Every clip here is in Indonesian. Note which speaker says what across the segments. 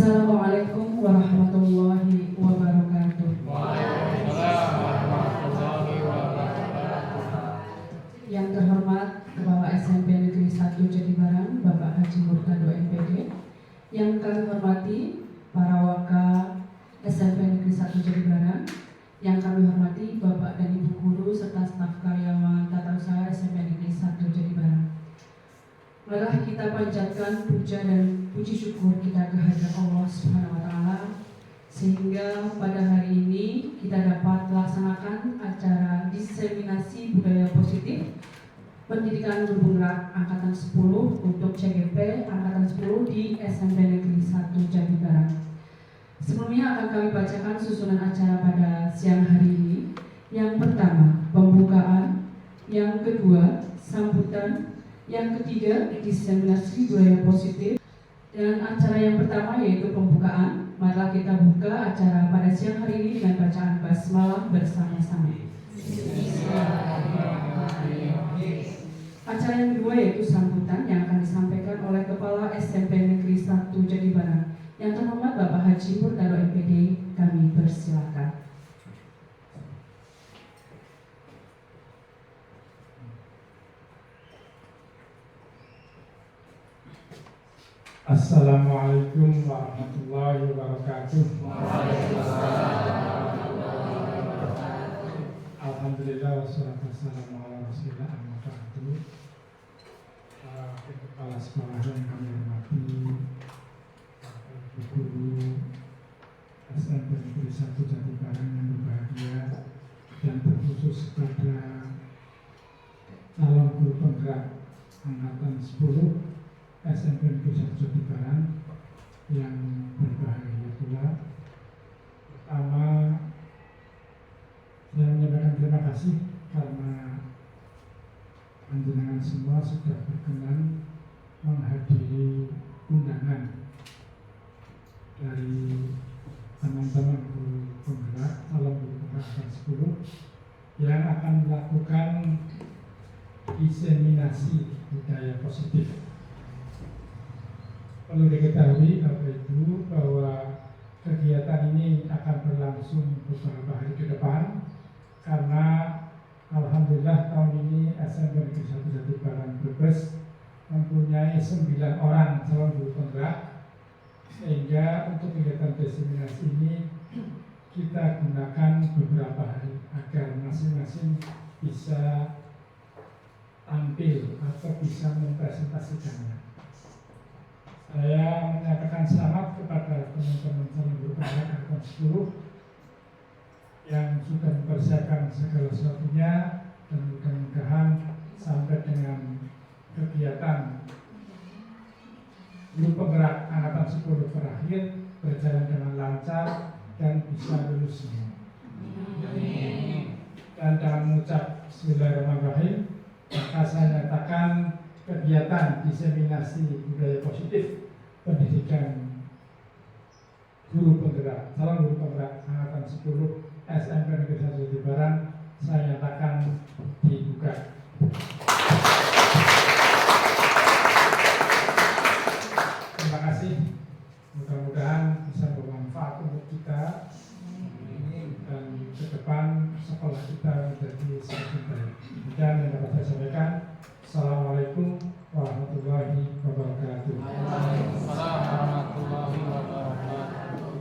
Speaker 1: Assalamualaikum warahmatullahi wabarakatuh.
Speaker 2: Waalaikumsalam warahmatullahi wabarakatuh.
Speaker 1: Yang terhormat Kepala SMP Negeri 1 Jatibarang, Bapak Haji Murtado MPD. Yang kami hormati para waka SMP Negeri 1 Jatibarang. Yang kami hormati Bapak dan Ibu guru serta staf karyawan tata usaha SMP Negeri 1 Jatibarang. Marilah kita panjatkan puja dan puji syukur kita kehadirat Allah Subhanahu wa taala sehingga pada hari ini kita dapat melaksanakan acara diseminasi budaya positif pendidikan guru penggerak angkatan 10 untuk CGP angkatan 10 di SMP Negeri 1 Jatibarang. Sebelumnya akan kami bacakan susunan acara pada siang hari ini. Yang pertama, pembukaan. Yang kedua, sambutan. Yang ketiga, diseminasi budaya positif. Dan acara yang pertama yaitu pembukaan. Marilah kita buka acara pada siang hari ini dengan bacaan basmalah bersama-sama. Acara yang kedua yaitu sambutan yang akan disampaikan oleh Kepala SMP Negeri 1 Jatibarang. Yang terhormat Bapak Haji Murtado MPD, kami persilakan.
Speaker 3: Assalamualaikum warahmatullahi wabarakatuh. Alhamdulillah wassalatu wassalamu ala rasulillah amma ba'du. Kepala sekolah yang kami hormati, guru SMP Negeri 1 Jatibarang yang berbahagia, dan terkhusus kepada calon guru penggerak angkatan 10 SMP Negeri 1 Jatibarang yang berbahagia pula. Pertama, saya menyampaikan terima kasih karena panjenengan semua sudah berkenan menghadiri undangan dari teman-teman guru penggerak calon guru penggerak angkatan 10 yang akan melakukan diseminasi budaya positif. Perlu diketahui Bapak Ibu bahwa kegiatan ini akan berlangsung beberapa hari ke depan karena alhamdulillah tahun ini SMP Negeri 1 Jatibarang Brebes mempunyai 9 orang calon guru penggerak, sehingga untuk kegiatan diseminasi ini kita gunakan beberapa hari agar masing-masing bisa tampil atau bisa mempresentasikannya. Saya menyatakan selamat kepada teman-teman calon guru penggerak angkatan 10 yang sudah mempersiapkan segala sesuatunya, dan mudah-mudahan sampai dengan kegiatan guru penggerak angkatan 10 berakhir berjalan dengan lancar dan bisa lulus semua. Dan dalam mengucap Bismillahirrahmanirrahim, maka saya nyatakan kegiatan diseminasi budaya positif pendidikan guru penggerak calon guru penggerak angkatan 10 SMP Negeri 1 Jatibarang saya nyatakan dibuka. Terima kasih. Mudah-mudahan bisa bermanfaat untuk kita dan ke depan sekolah kita menjadi semakin baik. Dan yang dapat saya sampaikan, Assalamualaikum warahmatullahi wabarakatuh.
Speaker 2: Waalaikumsalam warahmatullahi wabarakatuh.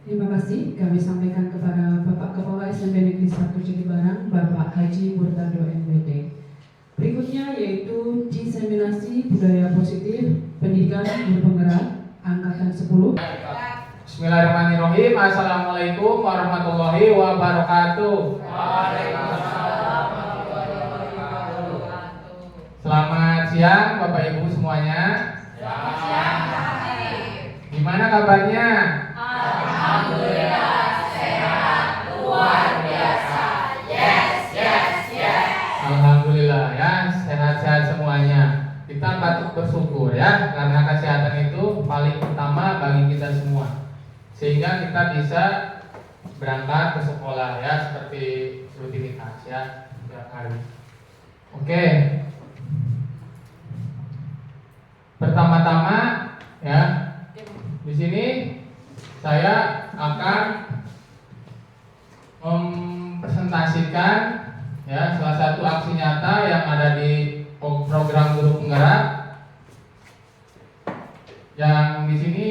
Speaker 1: Terima kasih kami sampaikan kepada Bapak Kepala SMP Negeri 1 Jatibarang, Bapak Haji Murtado MPD. Berikutnya yaitu diseminasi budaya positif pendidikan guru penggerak angkatan 10.
Speaker 2: Bismillahirrahmanirrahim. Assalamualaikum warahmatullahi wabarakatuh. Selamat siang Bapak Ibu semuanya.
Speaker 4: Selamat siang Pak Haji.
Speaker 2: Gimana kabarnya?
Speaker 4: Alhamdulillah sehat luar biasa. Yes, yes, yes.
Speaker 2: Alhamdulillah ya, sehat-sehat semuanya. Kita patut bersyukur ya, karena kesehatan itu paling utama bagi kita semua. Sehingga kita bisa berangkat ke sekolah ya, seperti rutinitas ya, setiap hari. Oke. pertama-tama ya, di sini saya akan mempresentasikan ya salah satu aksi nyata yang ada di program guru penggerak. Yang di sini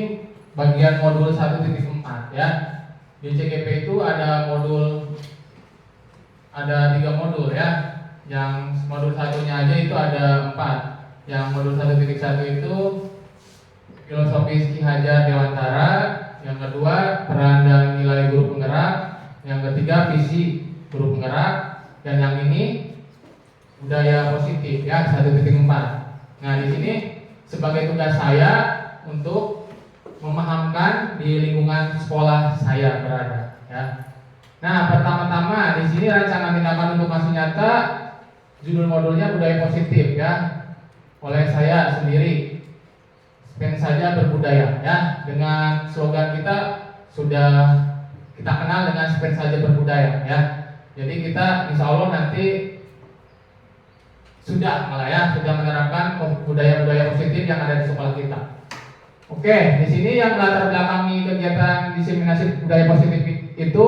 Speaker 2: bagian modul 1.4 ya. Di CGP itu ada 3 modul ya. Yang modul satunya aja itu ada 4. Yang modul 1.1 itu filosofis Ki Hajar Dewantara, yang kedua peran dan nilai guru penggerak, yang ketiga visi guru penggerak, dan yang ini budaya positif ya 1.4. Nah, di sini sebagai tugas saya untuk memahamkan di lingkungan sekolah saya berada ya. Nah, pertama-tama di sini rancangan tindakan untuk aksi nyata, judul modulnya budaya positif ya, oleh saya sendiri. Spend saja berbudaya ya. Dengan slogan kita sudah kita kenal dengan spend saja berbudaya ya. Jadi kita insya Allah nanti sudah menerapkan budaya-budaya positif yang ada di sekolah kita. Oke, di sini yang melatar belakangi kegiatan diseminasi budaya positif itu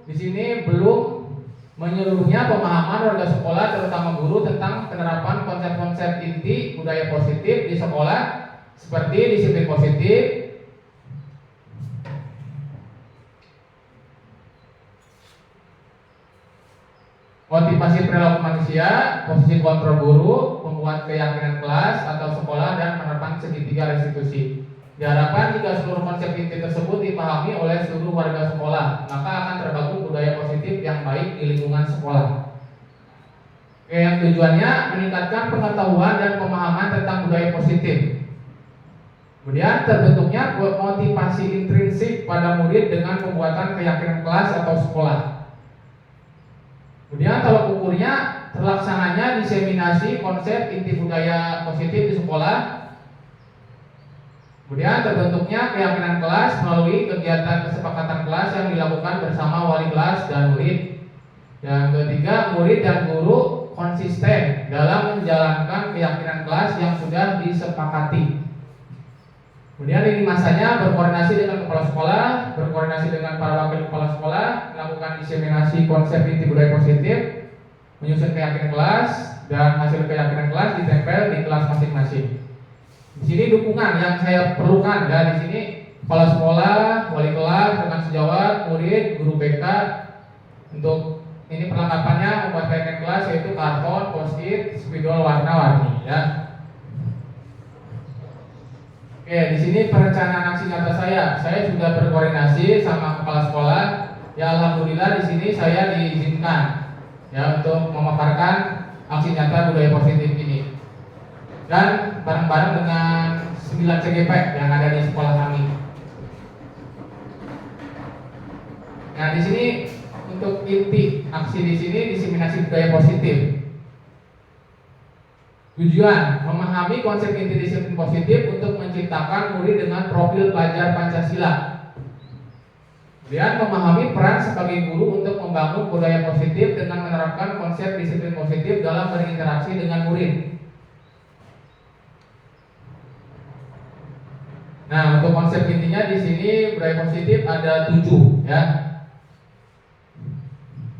Speaker 2: di sini belum menyeluruhnya pemahaman warga sekolah terutama guru tentang penerapan konsep-konsep inti budaya positif di sekolah seperti disiplin positif, motivasi perilaku manusia, posisi kontrol guru, pembuat keyakinan kelas atau sekolah, dan penerapan segitiga restitusi. Diharapkan jika seluruh konsep inti tersebut dipahami oleh seluruh warga sekolah, maka akan terbangun budaya positif yang baik di lingkungan sekolah. Yang tujuannya meningkatkan pengetahuan dan pemahaman tentang budaya positif. Kemudian terbentuknya motivasi intrinsik pada murid dengan pembuatan keyakinan kelas atau sekolah. Kemudian tolak ukurnya terlaksananya diseminasi konsep inti budaya positif di sekolah. Kemudian terbentuknya keyakinan kelas melalui kegiatan kesepakatan kelas yang dilakukan bersama wali kelas dan murid. Yang ketiga, murid dan guru konsisten dalam menjalankan keyakinan kelas yang sudah disepakati. Kemudian lini masanya berkoordinasi dengan kepala sekolah, berkoordinasi dengan para wakil kepala sekolah, melakukan diseminasi konsep inti budaya positif, menyusun keyakinan kelas, dan hasil keyakinan kelas ditempel di kelas masing-masing. Di sini dukungan yang saya perlukan ya, di sini kepala sekolah, wali kelas, rekan sejawat, murid, guru BK. Untuk ini perlengkapannya membuat keyakinan kelas yaitu karton, post-it, spidol warna-warni ya. Oke, di sini perencanaan aksi nyata saya sudah berkoordinasi sama kepala sekolah. Ya alhamdulillah di sini saya diizinkan ya untuk memaparkan aksi nyata budaya positif ini. Dan bareng-bareng dengan 9 CGP yang ada di sekolah kami. Nah, di sini untuk inti aksi di sini diseminasi budaya positif. Tujuan memahami konsep inti disiplin positif untuk menciptakan murid dengan profil pelajar Pancasila. Kemudian memahami peran sebagai guru untuk membangun budaya positif dengan menerapkan konsep disiplin positif dalam berinteraksi dengan murid. Nah, untuk konsep intinya di sini budaya positif ada 7 ya.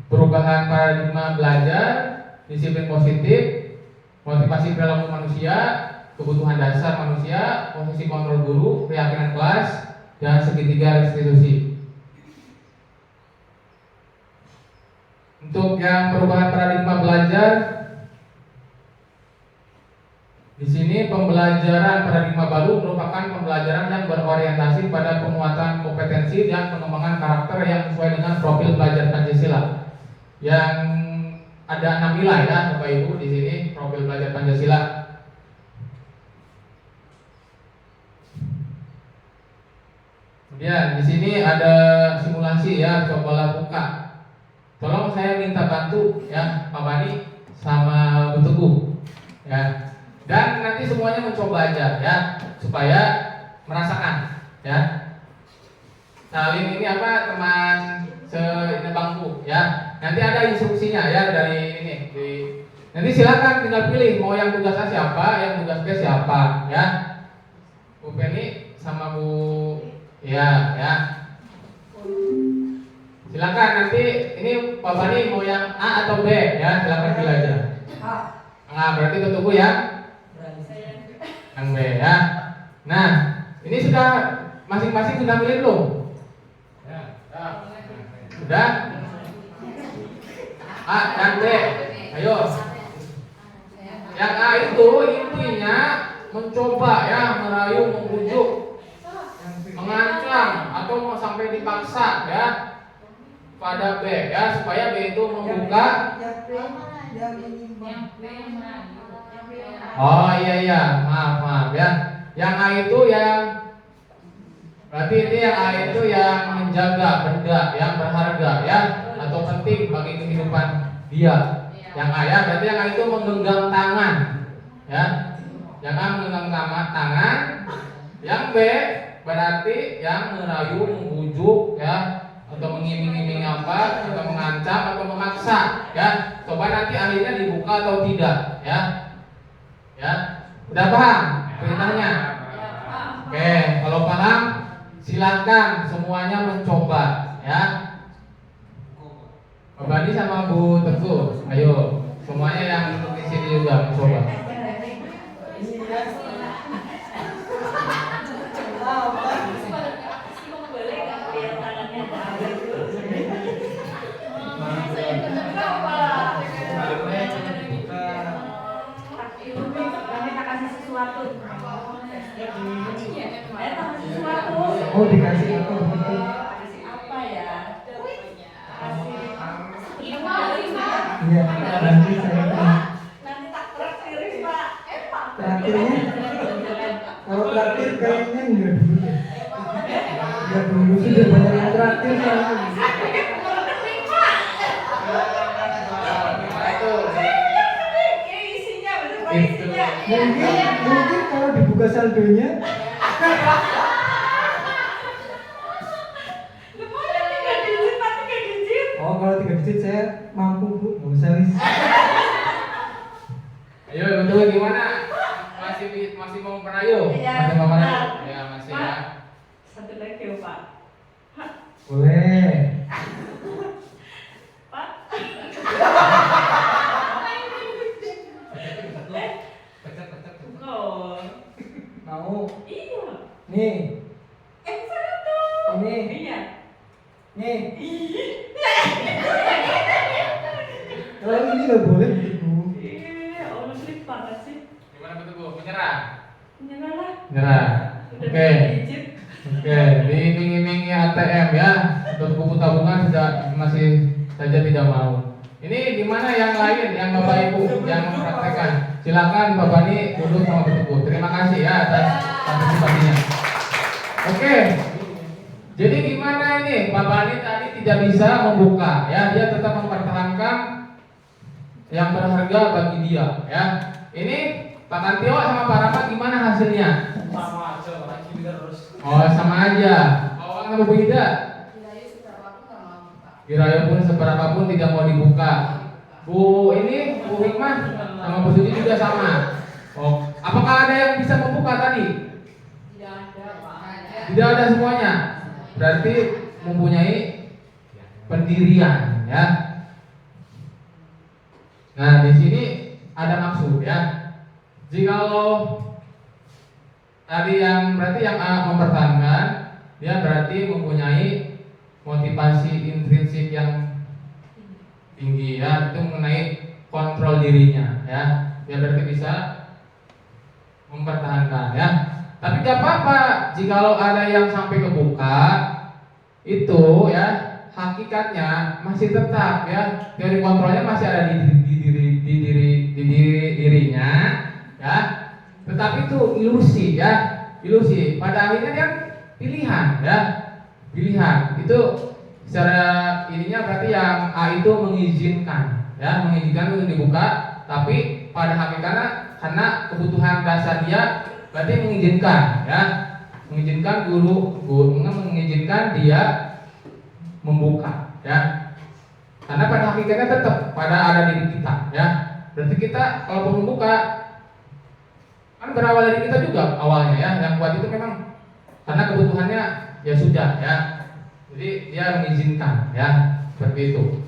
Speaker 2: Perubahan paradigma belajar, disiplin positif, motivasi perilaku manusia, kebutuhan dasar manusia, posisi kontrol guru, keyakinan kelas, dan segitiga restitusi. Untuk yang perubahan paradigma belajar, di sini pembelajaran paradigma baru merupakan pembelajaran yang berorientasi pada penguatan kompetensi dan pengembangan karakter yang sesuai dengan profil pelajar Pancasila. Yang ada 6 nilai ya, Bapak Ibu di sini profil pelajar Pancasila. Kemudian di sini ada simulasi ya, cobalah buka. Tolong saya minta bantu ya, Pak Bani sama Bu Teguh ya. Dan nanti semuanya mencoba aja ya, supaya merasakan ya. Saling ini apa teman sebangku ya. Nanti ada instruksinya ya dari ini. Nanti silakan tinggal pilih mau yang tugasnya siapa, yang tugas B siapa ya. Bu Penny sama Bu ya. Silakan nanti ini Pak Bani mau yang A atau B ya, silakan pilih aja. A berarti ketemu ya. Yang B ya. Nah, ini sudah masing-masing sudah milih belum? Sudah? A dan B. Ayo. Yang A itu intinya mencoba ya, merayu, membujuk, mengancam atau mau sampai dipaksa ya pada B ya, supaya B itu membuka. Oh iya, maaf ya. Yang A itu yang berarti ini yang A itu yang menjaga benda yang berharga ya atau penting bagi kehidupan dia. Yang A ya, berarti yang A itu menggenggam tangan ya. Yang A menggenggam tangan. Yang B berarti yang merayu, membujuk ya, atau mengiming-iming apa, atau mengancam atau memaksa ya. Coba nanti akhirnya dibuka atau tidak ya. Ya, udah paham perintahnya? Oke, kalau paham silakan semuanya mencoba ya. Pak Bani sama Bu Teguh, ayo semuanya yang di sini juga mencoba.
Speaker 5: Oh, dikasih apa?
Speaker 4: Apa ya?
Speaker 5: Iya, nanti saya
Speaker 4: Nanti tak traktirin Pak.
Speaker 5: terakhirnya. Kalau terakhir kayaknya enggak dulu deh. Enggak dulu sudah banyak yang terakhir soalnya. Mungkin kalau dibuka saldonya. Oh, kalau 3 digit saya mampu Bu, nggak usah wis.
Speaker 2: Ayo betul gimana? Masih mau merayu?
Speaker 4: Iya,
Speaker 2: Masih mau merayu?
Speaker 4: Pak.
Speaker 2: Ya masih
Speaker 4: Pak.
Speaker 2: ya.
Speaker 4: Satu lagi Pak.
Speaker 5: Boleh.
Speaker 4: Pak. Oh.
Speaker 5: Mau?
Speaker 4: Iya.
Speaker 5: Nih,
Speaker 4: Satu.
Speaker 5: ini,
Speaker 4: Iya.
Speaker 5: nih. Kalau ini nggak boleh begitu.
Speaker 4: Iya, Allah sulit banget sih.
Speaker 2: Gimana betul Bu? Menyerah?
Speaker 4: Menyerah lah.
Speaker 2: Menyerah.
Speaker 4: Udah
Speaker 2: Oke.
Speaker 4: diijib.
Speaker 2: Oke, diiming-imingi ATM ya. Untuk buku tabungan sudah masih saja tidak mau. Ini gimana yang lain, yang Bapak Ibu yang mempraktekkan? Silakan Bapak Bani duduk sama Bu Teguh. Terima kasih ya atas partisipasinya. Oke. Jadi gimana ini? Pak Bani tadi tidak bisa membuka ya, dia tetap mempertahankan yang berharga bagi dia ya. Ini Pak Kantio sama Pak Rama gimana hasilnya?
Speaker 6: Sama aja, orang gini terus.
Speaker 2: Oh sama aja. Bawang sama Bu Ida? Kirayo pun seberapa pun tidak mau dibuka. Bu ini Bu Hikmah sama Bu Suci juga sama. Oh, apakah ada yang bisa membuka tadi? Tidak ada semuanya. Berarti mempunyai pendirian ya. Nah, di sini ada maksud ya. Jikalau tadi yang berarti yang A mempertahankan, dia berarti mempunyai motivasi intrinsik yang tinggi ya, itu mengenai kontrol dirinya ya. Dia berarti bisa mempertahankan ya. Tapi gak apa-apa jikalau ada yang sampai kebuka, itu ya hakikatnya masih tetap ya, teori kontrolnya masih ada di dirinya ya. Tetapi itu ilusi ya, ilusi. Pada akhirnya dia pilihan ya, pilihan itu secara ininya berarti yang A itu mengizinkan ya, mengizinkan untuk dibuka, tapi pada hakikatnya karena kebutuhan dasar dia berarti mengizinkan ya, mengizinkan guru mengizinkan dia membuka ya, karena pada hakikatnya tetap pada ada diri kita ya. Berarti kita kalau membuka Kan berawal dari kita juga awalnya ya, yang kuat itu memang karena kebutuhannya ya sudah ya. Jadi dia mengizinkan ya, seperti itu.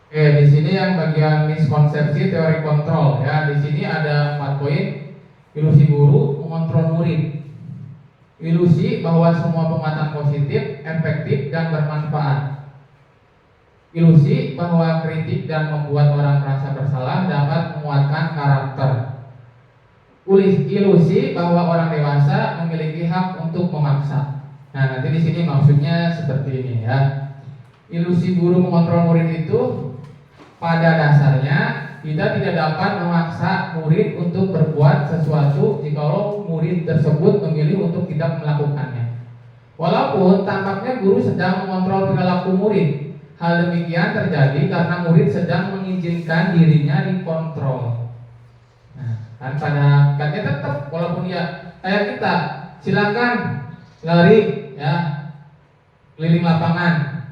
Speaker 2: Oke, di sini yang bagian miskonsepsi teori kontrol ya. Di sini ada 4 poin. Ilusi guru mengontrol murid. Ilusi bahwa semua penguatan positif, efektif dan bermanfaat. Ilusi bahwa kritik dan membuat orang merasa bersalah dapat menguatkan karakter. Ilusi bahwa orang dewasa memiliki hak untuk memaksa. Nah, nanti di sini maksudnya seperti ini ya. Ilusi guru mengontrol murid itu pada dasarnya kita tidak dapat memaksa murid untuk berbuat sesuatu jikalau murid tersebut memilih untuk tidak melakukannya. Walaupun tampaknya guru sedang mengontrol perilaku murid. Hal demikian terjadi karena murid sedang mengizinkan dirinya dikontrol. Nah, kan pada hakikatnya tetap walaupun ya kayak kita, silakan lari ya, keliling lapangan.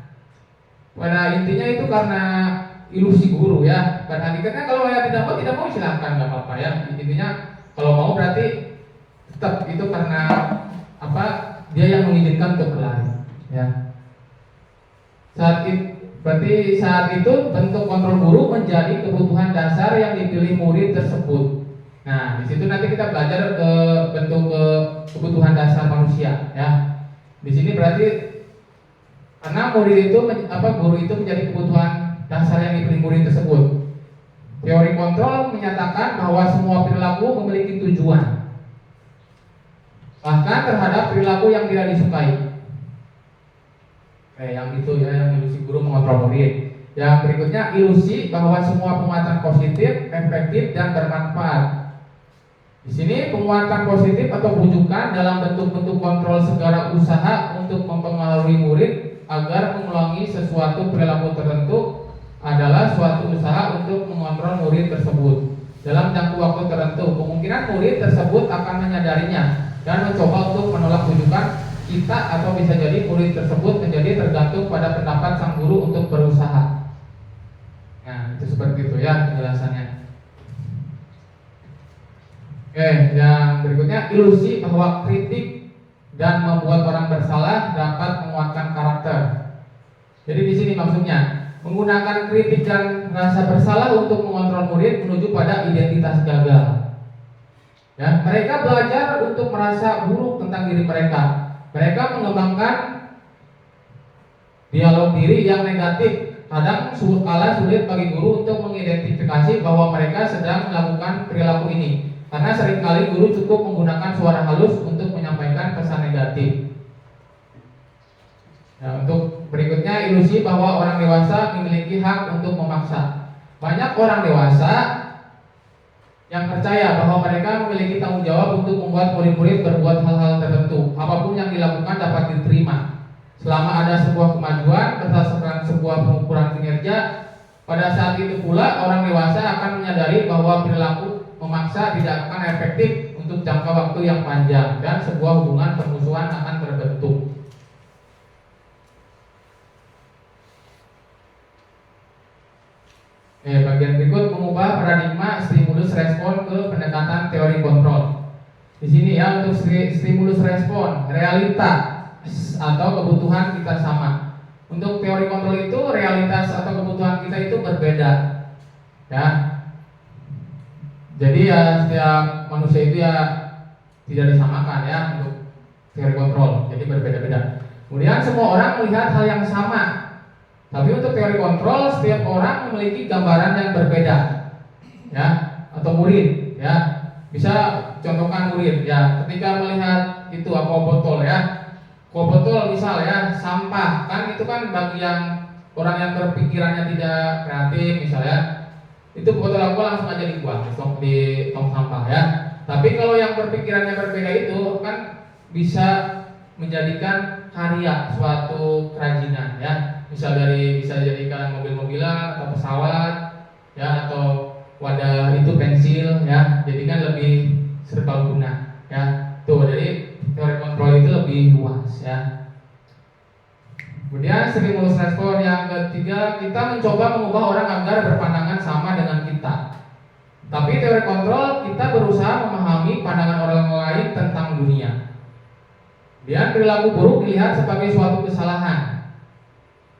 Speaker 2: Pada intinya itu karena ilusi guru ya. Pada hakikatnya kalau ya tidak mau silakan, nggak apa-apa ya. Intinya kalau mau berarti tetap itu karena apa? Dia yang mengizinkan untuk berlari ya. Berarti saat itu bentuk kontrol guru menjadi kebutuhan dasar yang dipilih murid tersebut. Nah, di situ nanti kita belajar ke bentuk kebutuhan dasar manusia ya. Di sini berarti karena murid itu guru itu menjadi kebutuhan dasar yang dipilih murid tersebut. Teori kontrol menyatakan bahwa semua perilaku memiliki tujuan, bahkan terhadap perilaku yang tidak disukai. Yang itu ya, yang ilusi guru mengontrol murid. Yang berikutnya ilusi bahwa semua penguatan positif, efektif dan bermanfaat. Di sini penguatan positif atau bujukan dalam bentuk-bentuk kontrol segala usaha untuk mempengaruhi murid agar mengulangi sesuatu perilaku tertentu adalah suatu usaha untuk mengontrol murid tersebut. Dalam jangka waktu tertentu, kemungkinan murid tersebut akan menyadarinya dan mencoba untuk menolak bujukan kita, atau bisa jadi murid tersebut menjadi tergantung pada pendapat sang guru untuk berusaha. Nah, itu seperti itu ya penjelasannya. Oke, yang berikutnya ilusi bahwa kritik dan membuat orang bersalah dapat menguatkan karakter. Jadi di sini maksudnya menggunakan kritik dan rasa bersalah untuk mengontrol murid menuju pada identitas gagal. Ya, mereka belajar untuk merasa buruk tentang diri mereka. Mereka mengembangkan dialog diri yang negatif. Kadang sulit bagi guru untuk mengidentifikasi bahwa mereka sedang melakukan perilaku ini, karena seringkali guru cukup menggunakan suara halus untuk menyampaikan pesan negatif. Nah, untuk berikutnya ilusi bahwa orang dewasa memiliki hak untuk memaksa. Banyak orang dewasa yang percaya bahwa mereka memiliki tanggung jawab untuk membuat murid-murid berbuat hal-hal tertentu. Apapun yang dilakukan dapat diterima selama ada sebuah kemajuan berdasarkan sebuah pengukuran kinerja. Pada saat itu pula orang dewasa akan menyadari bahwa perilaku memaksa tidak akan efektif untuk jangka waktu yang panjang dan sebuah hubungan permusuhan akan terbentuk. Bagian berikut mengubah paradigma stimulus respon ke pendekatan teori kontrol. Di sini ya, untuk stimulus respon, realita atau kebutuhan kita sama. Untuk teori kontrol itu realitas atau kebutuhan kita itu berbeda. Ya. Jadi ya setiap manusia itu ya tidak disamakan ya untuk teori kontrol. Jadi berbeda-beda. Kemudian semua orang melihat hal yang sama. Tapi untuk teori kontrol, setiap orang memiliki gambaran yang berbeda, ya, atau murid, ya, bisa contohkan murid, ya, ketika melihat itu apa botol, ya, botol misal, ya, sampah, kan itu kan bagi yang orang yang berpikirannya tidak kreatif, misalnya, itu botol aku langsung aja dibuang di tong sampah, ya. Tapi kalau yang berpikirannya berbeda itu kan bisa menjadikan karya suatu kerajinan, ya. Bisa jadikan mobil-mobilan atau pesawat, ya, atau wadah itu pensil, ya, jadi kan lebih serbaguna, ya. Tuh, jadi teori kontrol itu lebih luas, ya. Kemudian stimulus respon yang ketiga, kita mencoba mengubah orang agar berpandangan sama dengan kita. Tapi teori kontrol kita berusaha memahami pandangan orang lain tentang dunia. Dan perilaku buruk dilihat sebagai suatu kesalahan.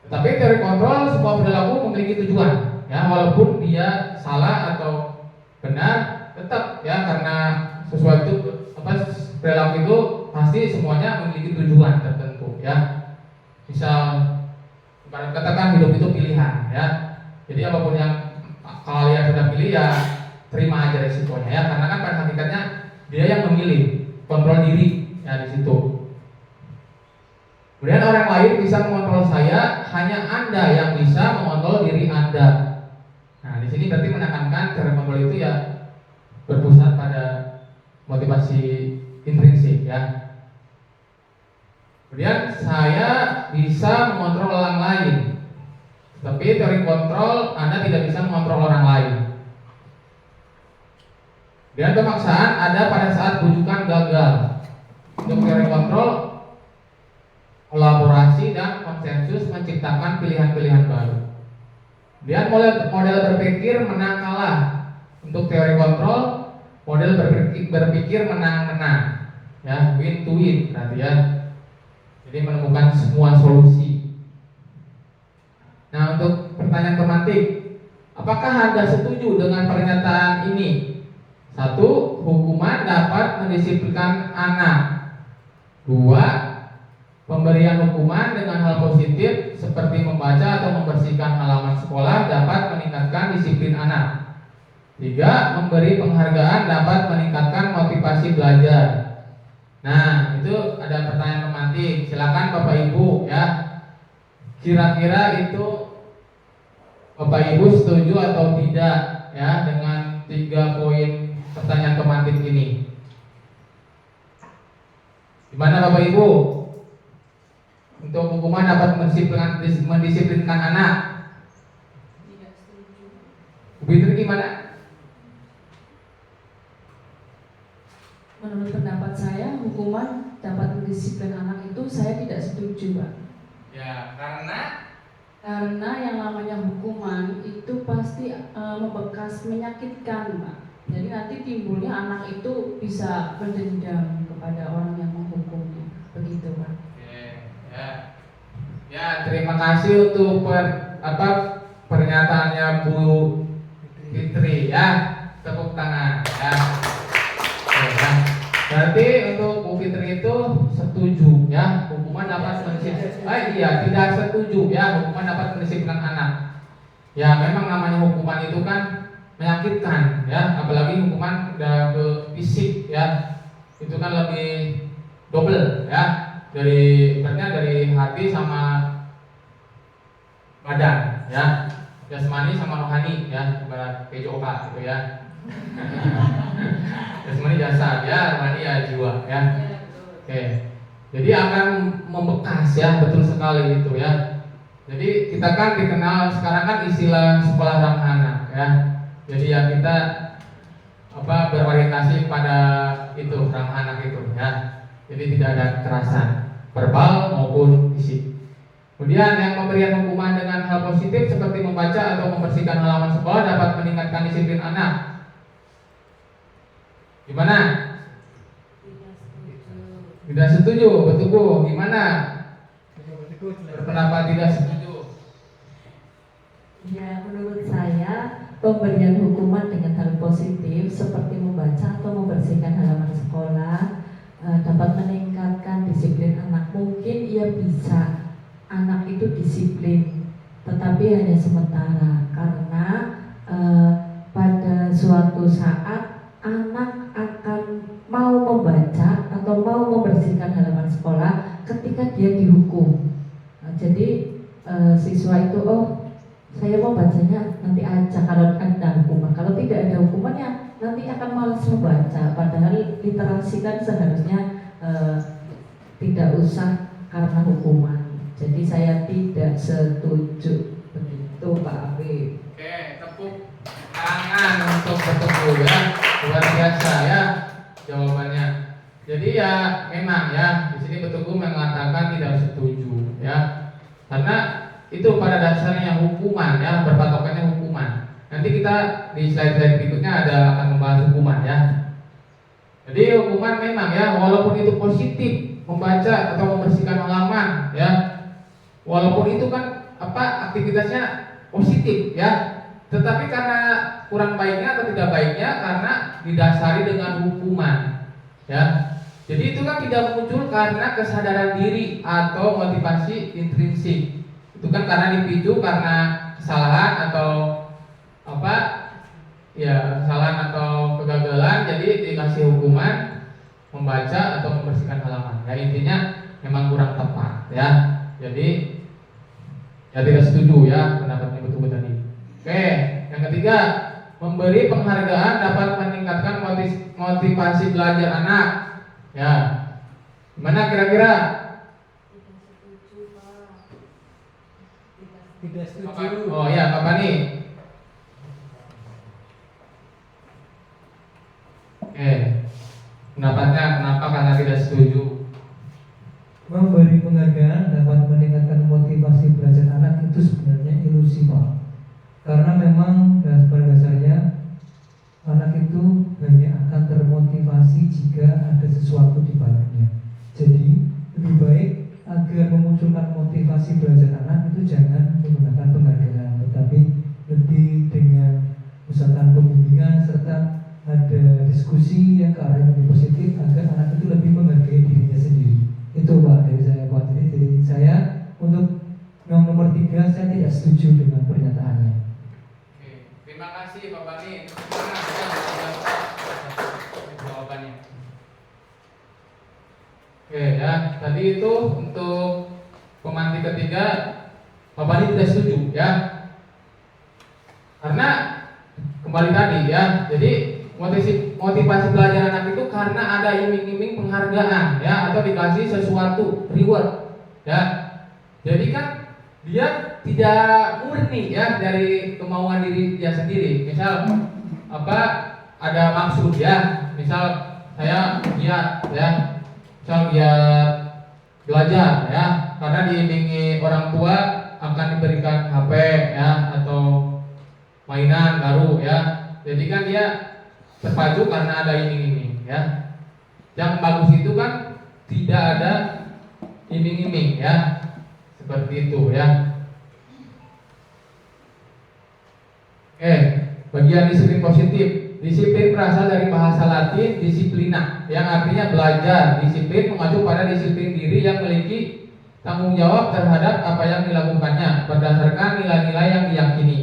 Speaker 2: Tapi teori kontrol semua perilaku memiliki tujuan, ya, walaupun dia salah atau benar, tetap ya karena sesuatu perilaku itu pasti semuanya memiliki tujuan tertentu, ya. Misal katakan hidup itu pilihan, ya. Jadi apapun yang kalian sudah pilih ya terima aja resikonya, ya, karena kan pada hakikatnya dia yang memilih, kontrol diri ya di situ. Kemudian orang lain bisa mengontrol saya, hanya Anda yang bisa mengontrol diri Anda. Nah, di sini berarti menekankan teori kontrol itu ya berpusat pada motivasi intrinsik, ya. Kemudian saya bisa mengontrol orang lain, tapi teori kontrol Anda tidak bisa mengontrol orang lain. Dan pemaksaan ada pada saat bujukan gagal. Untuk teori kontrol, kolaborasi dan konsensus menciptakan pilihan-pilihan baru. Dan model berpikir menang kalah. Untuk teori kontrol, model berpikir menang-menang, ya, win to win berarti, ya. Jadi menemukan semua solusi. Nah, untuk pertanyaan pemantik, apakah Anda setuju dengan pernyataan ini? 1. Hukuman dapat mendisiplinkan anak. 2. Pemberian hukuman dengan hal positif seperti membaca atau membersihkan halaman sekolah dapat meningkatkan disiplin anak. 3. Memberi penghargaan dapat meningkatkan motivasi belajar. Nah, itu ada pertanyaan pemantik. Silakan Bapak Ibu, ya. Kira-kira itu Bapak Ibu setuju atau tidak, ya, dengan 3 poin pertanyaan pemantik ini? Gimana Bapak Ibu? Untuk hukuman dapat mendisiplinkan anak.
Speaker 1: Tidak setuju.
Speaker 2: Bu Fitri gimana?
Speaker 1: Menurut pendapat saya, hukuman dapat mendisiplin anak itu saya tidak setuju, Pak.
Speaker 2: Ya, karena
Speaker 1: Yang namanya hukuman itu pasti membekas, menyakitkan, Pak. Jadi nanti timbulnya anak itu bisa mendendam kepada orang yang menghukumnya, begitu, Pak.
Speaker 2: Oke, ya. Ya, terima kasih untuk pernyataannya Bu Fitri, ya. Tepuk tangan, ya. Oke, ya. Berarti untuk Bu Fitri itu setuju, ya, hukuman dapat mendisiplinkan. Tidak setuju, ya, hukuman dapat mendisiplinkan anak. Ya, memang namanya hukuman itu kan menyakitkan, ya, apalagi hukuman udah ke fisik, ya, itu kan lebih double, ya, dari hati sama badan, ya, jasmani sama rohani, ya, ibarat PJOK gitu, ya. Jasmani jasad, ya, rohani ya jiwa, ya. Oke, jadi akan membekas, ya, betul sekali itu, ya. Jadi kita kan dikenal sekarang kan istilah sekolah ramah anak, ya. Jadi ya kita berorientasi pada itu ramah anak itu, ya. Jadi tidak ada kekerasan verbal maupun fisik. Kemudian yang pemberian hukuman dengan hal positif seperti membaca atau membersihkan halaman sekolah dapat meningkatkan disiplin anak. Gimana? Tidak setuju, betul Bu. Gimana? Berpendapat tidak setuju.
Speaker 7: Ya, menurut saya pemberian hukuman dengan hal positif seperti membaca atau membersihkan halaman sekolah dapat meningkatkan disiplin anak. Mungkin ia bisa anak itu disiplin, tetapi hanya sementara karena pada suatu saat anak akan mau membaca atau mau membersihkan halaman sekolah ketika dia dihukum. Jadi siswa itu saya mau bacanya nanti aja kalau ada hukuman. Kalau tidak ada hukumannya nanti akan malas membaca. Padahal literasi kan seharusnya tidak usah karena hukuman. Jadi saya tidak setuju begitu Pak Abi.
Speaker 2: Oke, tepuk tangan untuk bertemu, ya, luar biasa, ya, jawabannya. Jadi ya memang, ya, di sini Betugu mengatakan tidak setuju, ya, karena itu pada dasarnya hukuman, ya, berpatokannya hukuman. Nanti kita di slide-slide berikutnya akan membahas hukuman ya. Jadi hukuman memang ya, walaupun itu positif membaca atau membersihkan halaman ya, walaupun itu kan aktivitasnya positif ya, tetapi karena kurang baiknya atau tidak baiknya karena didasari dengan hukuman ya. Jadi itu kan tidak muncul karena kesadaran diri atau motivasi intrinsik. Itu kan karena dipicu karena kesalahan atau kesalahan atau kegagalan, jadi dikasih hukuman membaca atau membersihkan halaman. Ya intinya memang kurang tepat ya. Jadi ya tidak setuju ya pendapatnya betul tadi. Oke, yang ketiga, memberi penghargaan dapat meningkatkan motivasi belajar anak. Ya, gimana kira-kira?
Speaker 5: Tidak setuju.
Speaker 2: Oh ya, Bapak nih. Pendapatnya kenapa karena tidak setuju?
Speaker 5: Memberi penghargaan dapat meningkatkan motivasi belajar anak itu sebenarnya ilusi, Pak. Karena memang pada dasarnya anak itu hanya akan termotivasi jika ada sesuatu di baliknya. Jadi lebih baik agar memunculkan motivasi belajar anak itu jangan menggunakan penghargaan, tetapi lebih dengan misalkan pembimbingan serta ada diskusi yang ke arah yang lebih positif agar anak itu lebih menghargai dirinya sendiri. Itu Pak dari saya, Pak. Jadi dari saya untuk yang nomor 3 saya tidak setuju dengan pernyataannya.
Speaker 2: Oke, terima kasih Bapak nih. Jawabannya. Oke ya, tadi itu untuk pemantik ketiga Bapak ini tidak setuju ya. Karena kembali tadi ya, jadi motivasi belajar anak itu karena ada iming-iming penghargaan ya, atau dikasih sesuatu reward ya. Jadi kan dia tidak murni ya dari kemauan diri dia sendiri. Misal ada maksud ya, misal saya giat ya, misal giat belajar ya, karena diimingi orang tua akan diberikan HP ya atau mainan baru ya. Jadi kan dia terpacu karena ada iming-iming ya. Yang bagus itu kan tidak ada iming-iming ya, seperti itu ya. Bagian disiplin positif. Disiplin berasal dari bahasa Latin disciplina, yang artinya belajar. Disiplin mengacu pada disiplin diri yang memiliki tanggung jawab terhadap apa yang dilakukannya berdasarkan nilai-nilai yang diyakini.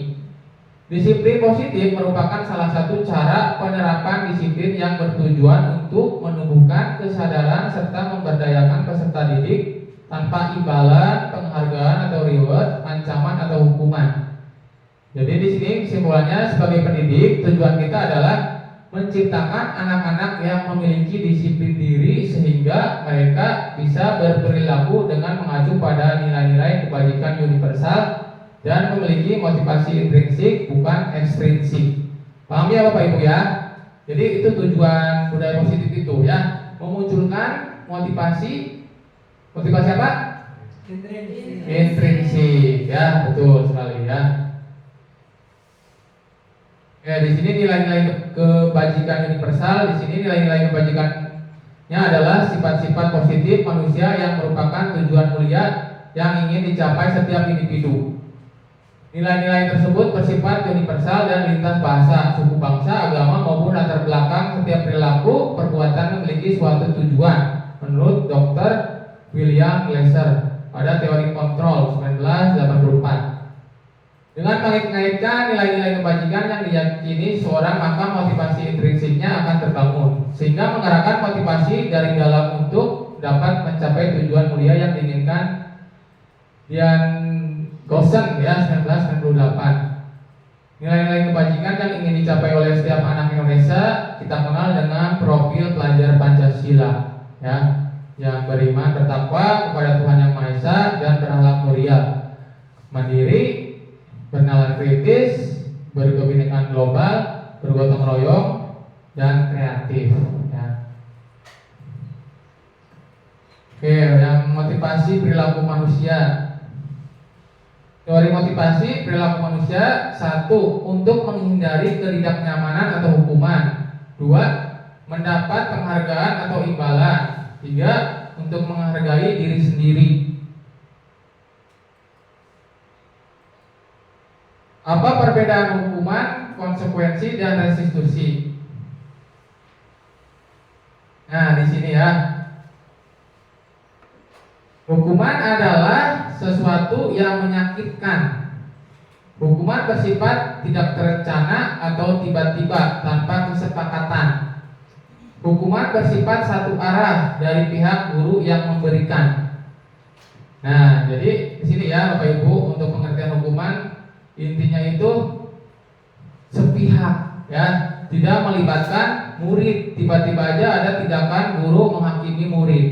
Speaker 2: Disiplin positif merupakan salah satu cara penerapan disiplin yang bertujuan untuk menumbuhkan kesadaran serta memberdayakan peserta didik tanpa imbalan, penghargaan atau reward, ancaman atau hukuman. Jadi di sini kesimpulannya sebagai pendidik, tujuan kita adalah menciptakan anak-anak yang memiliki disiplin diri sehingga mereka bisa berperilaku dengan mengacu pada nilai-nilai kebajikan universal dan memiliki motivasi intrinsik bukan ekstrinsik. Paham ya Bapak Ibu ya? Jadi itu tujuan budaya positif itu ya, memunculkan motivasi apa? Intrinsik ya, betul sekali ya. Di sini nilai-nilai kebajikan universal, di sini nilai-nilai kebajikannya adalah sifat-sifat positif manusia yang merupakan tujuan mulia yang ingin dicapai setiap individu. Nilai-nilai tersebut bersifat universal dan lintas bahasa, suku bangsa, agama maupun latar belakang setiap perilaku perbuatan memiliki suatu tujuan menurut Dr. William Glasser pada teori kontrol 1984. Dengan mengaitkan nilai-nilai kebajikan yang diyakini seorang, maka motivasi intrinsiknya akan terbangun sehingga mengarahkan motivasi dari dalam untuk dapat mencapai tujuan mulia yang diinginkan. Gosen ya 1998. Nilai-nilai kebajikan yang ingin dicapai oleh setiap anak Indonesia kita kenal dengan profil pelajar Pancasila ya, yang beriman, bertakwa kepada Tuhan Yang Maha Esa dan berakhlak mulia, mandiri, bernalar kritis, berkebinekaan global, bergotong royong dan kreatif ya. Yang motivasi perilaku manusia. Teori motivasi perilaku manusia. 1. Untuk menghindari ketidaknyamanan atau hukuman. 2. Mendapat penghargaan atau imbalan. 3. Untuk menghargai diri sendiri. Apa perbedaan hukuman, konsekuensi, dan restitusi? Nah, di sini ya. Hukuman adalah sesuatu yang menyakitkan. Hukuman bersifat tidak terencana atau tiba-tiba tanpa kesepakatan. Hukuman bersifat satu arah dari pihak guru yang memberikan. Nah, jadi di sini ya Bapak Ibu, untuk pengertian hukuman intinya itu sepihak ya, tidak melibatkan murid. Tiba-tiba aja ada tindakan guru menghakimi murid.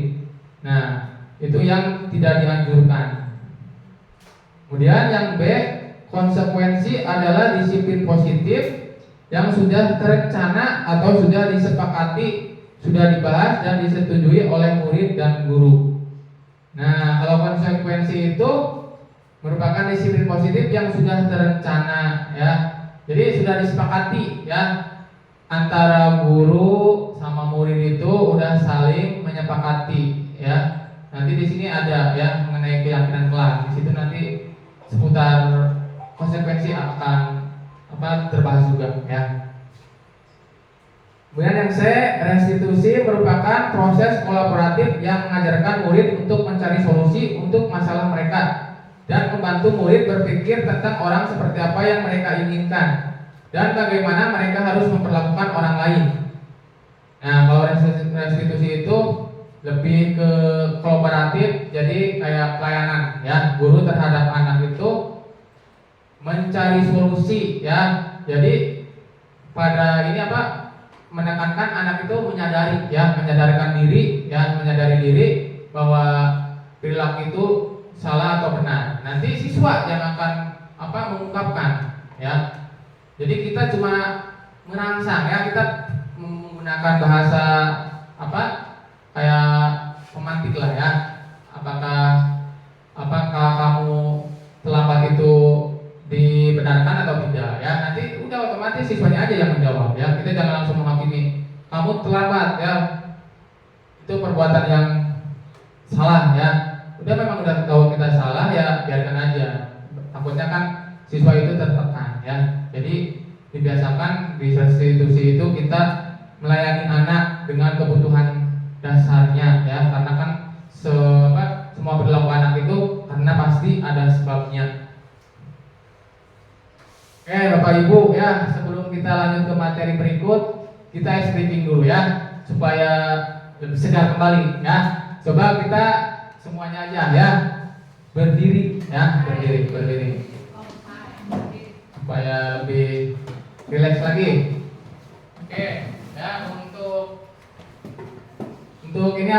Speaker 2: Nah, itu yang tidak dianjurkan. Kemudian yang B, konsekuensi adalah disiplin positif yang sudah terencana atau sudah disepakati, sudah dibahas dan disetujui oleh murid dan guru. Nah, kalau konsekuensi itu merupakan disiplin positif yang sudah terencana ya. Jadi sudah disepakati ya, antara guru sama murid itu udah saling menyepakati ya. Nanti di sini ada ya mengenai keyakinan kelak. Di situ nanti seputar konsekuensi akan terbahas juga ya. Kemudian yang C, restitusi merupakan proses kolaboratif yang mengajarkan murid untuk mencari solusi untuk masalah mereka dan membantu murid berpikir tentang orang seperti apa yang mereka inginkan dan bagaimana mereka harus memperlakukan orang lain. Nah, kalau restitusi itu lebih ke kolaboratif, jadi kayak pelayanan ya, guru terhadap anak itu mencari solusi ya. Jadi pada ini menekankan anak itu menyadari ya, menyadari diri bahwa perilaku itu salah atau benar. Nanti siswa yang akan mengungkapkan ya. Jadi kita cuma merangsang ya, kita menggunakan bahasa kayak pemantik lah ya. Apakah kamu terlambat itu dibenarkan atau tidak ya? Nanti udah otomatis siswanya aja yang menjawab ya. Kita jangan langsung menghakimi. Kamu terlambat ya, itu perbuatan yang salah ya. Udah tahu kita salah ya, biarkan aja. Takutnya kan siswa itu tertekan ya. Jadi dibiasakan di restitusi itu kita melayani anak dengan kebutuhan dasarnya ya, karena kan semua perilaku anak itu karena pasti ada sebabnya. Oke Bapak Ibu ya, sebelum kita lanjut ke materi berikut, kita briefing dulu ya supaya lebih segar kembali ya. Coba kita semuanya aja ya berdiri ya, berdiri supaya lebih rileks lagi. Oke ya, untuk ini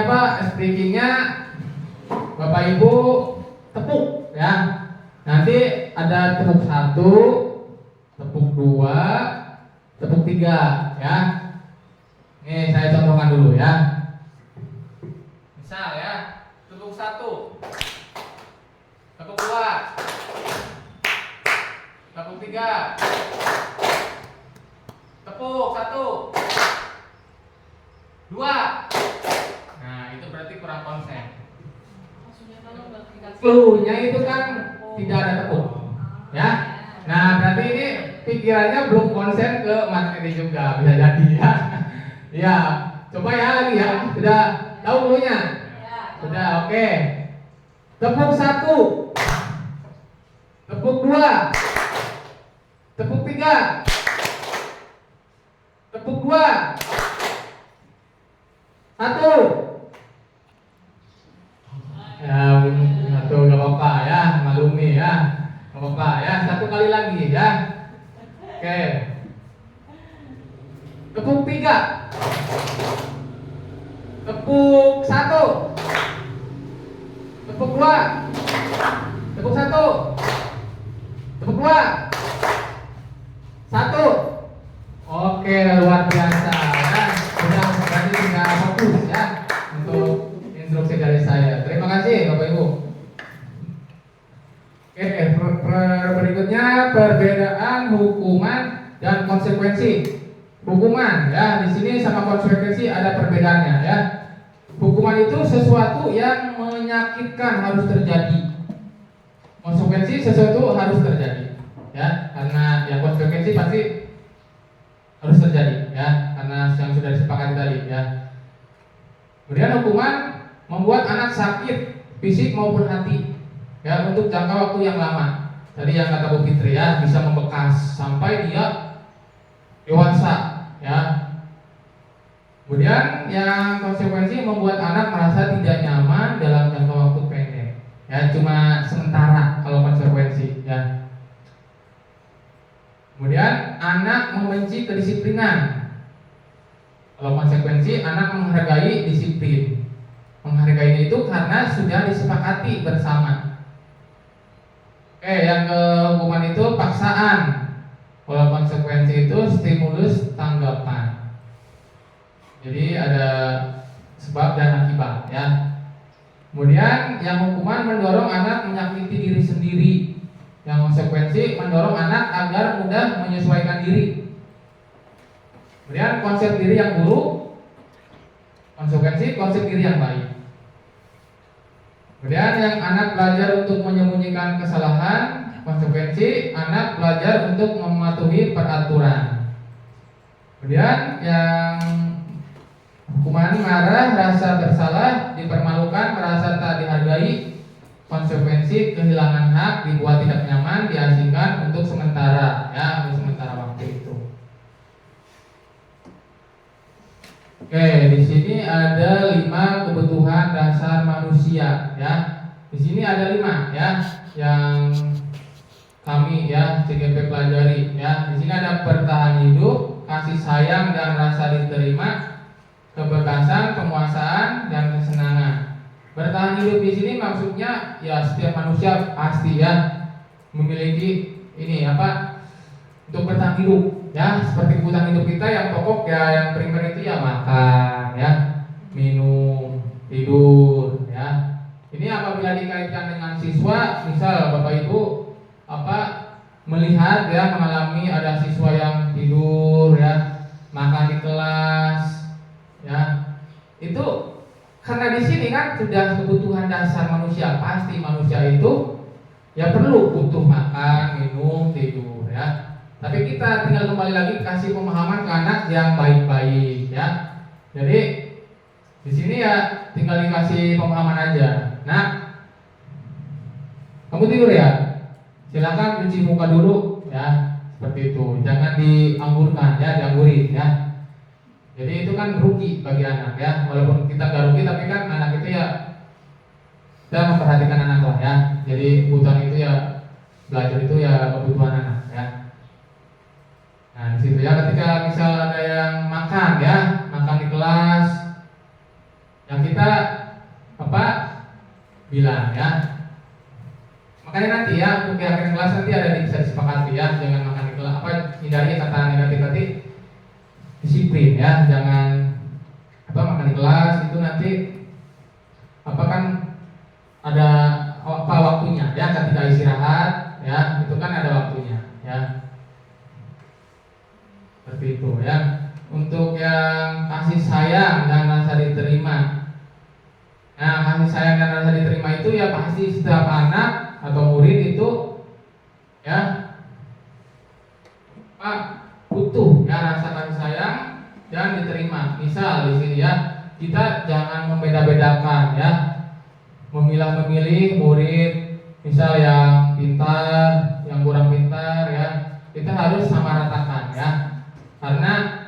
Speaker 2: briefingnya Bapak Ibu tepuk ya. Nanti ada tepuk 1, tepuk 2, tepuk 3 ya. Nih saya contohkan dulu ya. Misal ya, tepuk 1, tepuk 2, tepuk 3, tepuk 1, 2. Nah, itu berarti kurang konsen. Clue-nya itu kan tidak ada tepuk. Ya. Nah, berarti ini pikirannya belum konsen ke materi juga, bisa jadi ya. Ya, coba ya lagi ya. Sudah tahu clue-nya? Sudah, oke. Tepuk 1. Tepuk 2. Tepuk 3. Tepuk 2. 1. Ya, satu gak apa-apa ya, maklumi ya, gak apa-apa ya, 1 kali lagi ya. Oke. Tepuk 3. Tepuk 1. Tepuk 2. Tepuk 1. Tepuk 2. 1. Oke, luar biasa ya. Sudah berarti sudah fokus ya untuk instruksi dari saya. Terima kasih Bapak Ibu. Oke, perbedaan hukuman dan konsekuensi. Hukuman ya, di sini sama konsekuensi ada perbedaannya ya. Hukuman itu sesuatu yang menyakitkan harus terjadi. Konsekuensi sesuatu harus terjadi ya, karena ya konsekuensi pasti harus terjadi ya, karena yang sudah disepakati tadi ya. Kemudian hukuman membuat anak sakit fisik maupun hati ya untuk jangka waktu yang lama. Tadi yang kata Bu Fitri ya, bisa membekas sampai dia dewasa ya. Kemudian yang konsekuensi membuat anak merasa tidak nyaman dalam jangka waktu pendek ya, cuma sementara kalau konsekuensi ya. Kemudian anak membenci kedisiplinan. Kalau konsekuensi anak menghargai disiplin. Menghargainya itu karena sudah disepakati bersama. Yang ke hukuman itu paksaan. Kalau konsekuensi itu stimulus tanggapan. Jadi ada sebab dan akibat ya. Kemudian yang hukuman mendorong anak menyakiti diri sendiri. Yang konsekuensi mendorong anak agar mudah menyesuaikan diri. Kemudian konsep diri yang buruk, konsekuensi konsep diri yang baik. Kemudian yang anak belajar untuk menyembunyikan kesalahan, konsekuensi anak belajar untuk mematuhi peraturan. Kemudian yang hukuman marah, rasa bersalah, dipermalukan, merasa tak dihargai, konsekuensi kehilangan hak, dibuat tidak nyaman, diasingkan untuk sementara ya, untuk sementara waktu itu. Di sini ada 5 kebutuhan dasar manusia ya. Di sini ada 5 ya yang kami ya CGP pelajari ya. Di sini ada bertahan hidup, kasih sayang dan rasa diterima, kebebasan, penguasaan dan kesenangan. Bertahan hidup di sini maksudnya ya setiap manusia pasti ya memiliki ini untuk bertahan hidup ya, seperti kebutuhan hidup kita yang pokok ya, yang primer itu ya makan ya, minum, tidur ya. Ini apabila dikaitkan dengan siswa, misal Bapak Ibu melihat ya, mengalami ada siswa yang tidur ya, makan di kelas ya, itu karena di sini kan sudah kebutuhan dasar manusia, pasti manusia itu ya perlu butuh makan, minum, tidur ya. Tapi kita tinggal kembali lagi kasih pemahaman ke anak yang baik-baik ya. Jadi di sini ya tinggal dikasih pemahaman aja. Nah, kamu tidur ya, silakan cuci muka dulu ya, seperti itu. Jangan diangburkan ya, dianggurin ya. Jadi itu kan rugi bagi anak ya. Walaupun kita nggak rugi, tapi kan anak itu ya kita memperhatikan anak lah ya. Jadi kebutuhan itu ya, belajar itu ya kebutuhan anak ya. Nah di situ ya, ketika misal ada yang makan ya, makan di kelas, yang kita bilang ya, makanya nanti ya untuk di akhir kelas nanti ada bisa disepakati ya, jangan makan di kelas, hindari kata negatif tadi, disiplin ya, jangan makan di kelas itu nanti kan ada waktunya ya, ketika istirahat ya, itu kan ada waktunya ya. Seperti itu ya. Untuk yang kasih sayang dan rasa diterima. Nah, kasih sayang dan rasa diterima itu ya pasti setiap anak atau murid itu ya butuh ya rasa kasih sayang dan diterima. Misal di sini ya, kita jangan membeda-bedakan ya, memilah-memilih murid, misal yang pintar, yang kurang pintar ya, kita harus samaratakan ya. Karena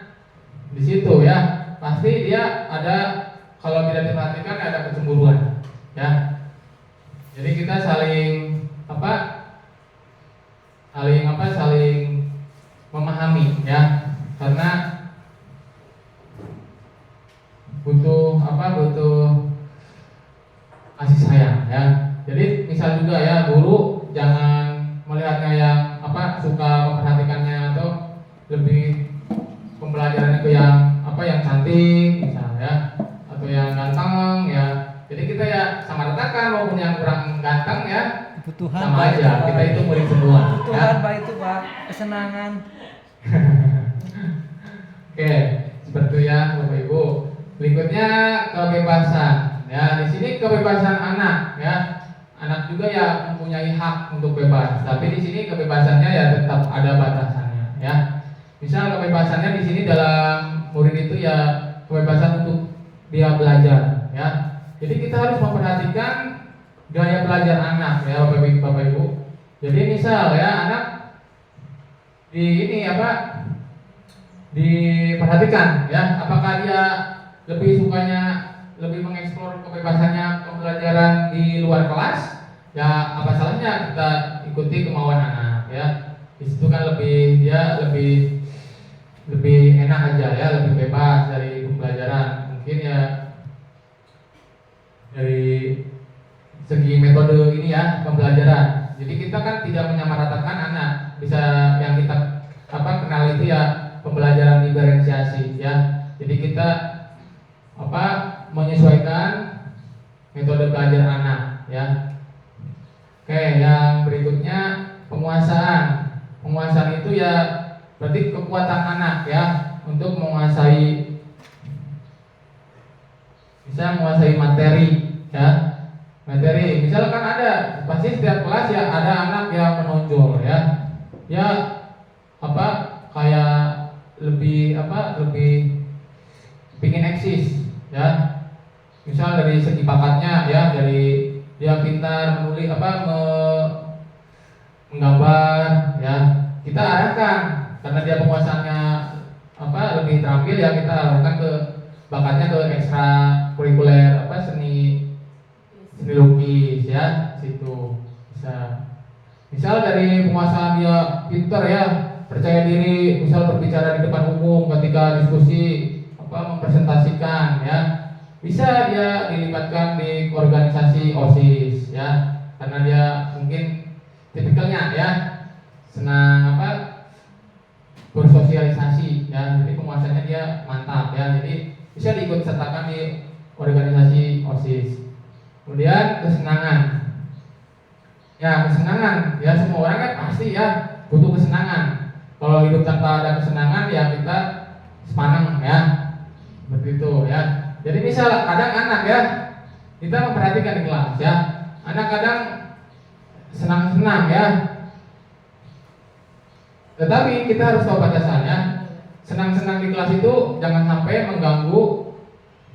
Speaker 2: di situ ya pasti dia ada, kalau tidak diperhatikan ada kecemburuan ya. Jadi kita saling saling memahami ya, karena butuh kasih sayang ya. Jadi misal juga ya, guru jangan melihatnya yang suka memperhatikannya atau lebih pembelajarannya ke yang yang cantik misalnya, atau yang ganteng ya. Jadi kita ya samaratakan, maupun yang kurang ganteng ya
Speaker 5: Kebutuhan
Speaker 2: sama
Speaker 5: Pak,
Speaker 2: aja.
Speaker 5: itu, Pak.
Speaker 2: Kita itu murid semua.
Speaker 5: Kebutuhan
Speaker 2: Ya.
Speaker 5: Pak itu Pak, kesenangan.
Speaker 2: Oke, seperti itu ya Bapak Ibu. Berikutnya kebebasan. Ya, di sini kebebasan anak ya. Anak juga ya mempunyai hak untuk bebas, tapi di sini kebebasannya ya tetap ada batasannya ya. Misal kebebasannya di sini dalam murid itu ya kebebasan untuk dia belajar ya. Jadi kita harus memperhatikan gaya belajar anak ya Bapak Ibu. Jadi misal ya anak di ini apa diperhatikan ya, apakah dia lebih sukanya lebih mengeksplor kebebasannya pembelajaran di luar kelas, ya apa salahnya kita ikuti kemauan anak ya. Di situ kan dia lebih enak aja ya, lebih bebas dari pembelajaran. Mungkin ya dari segi metode ini ya pembelajaran. Jadi kita kan tidak menyamaratakan anak. Bisa yang kita kenal itu ya pembelajaran diferensiasi ya. Jadi kita menyesuaikan metode belajar anak ya. Oke, yang berikutnya penguasaan. Penguasaan itu ya berarti kekuatan anak ya untuk menguasai materi ya. Materi, misalkan ada pasti setiap kelas ya ada anak yang menonjol ya. Ya kayak lebih pingin eksis ya. Misal dari segi bakatnya ya, dari dia pintar menulis menggambar ya, kita arahkan karena dia penguasaannya lebih terampil ya, kita arahkan ke bakatnya ke ekstra kurikuler seni lukis ya, situ bisa. Misal dari penguasaan dia pintar ya, percaya diri, misal berbicara di depan umum ketika diskusi mempresentasikan ya, bisa dia dilibatkan di organisasi OSIS ya, karena dia mungkin tipikalnya ya senang bersosialisasi ya, jadi penguasanya dia mantap ya, jadi bisa diikut sertakan di organisasi OSIS. Kemudian kesenangan ya, kesenangan ya, semua orang kan pasti ya butuh kesenangan. Kalau hidup tanpa ada kesenangan ya kita sepaneng ya, seperti itu ya. Jadi misal kadang anak ya, kita memperhatikan di kelas ya, anak kadang senang-senang ya, tetapi kita harus tahu batasannya. Senang-senang di kelas itu jangan sampai mengganggu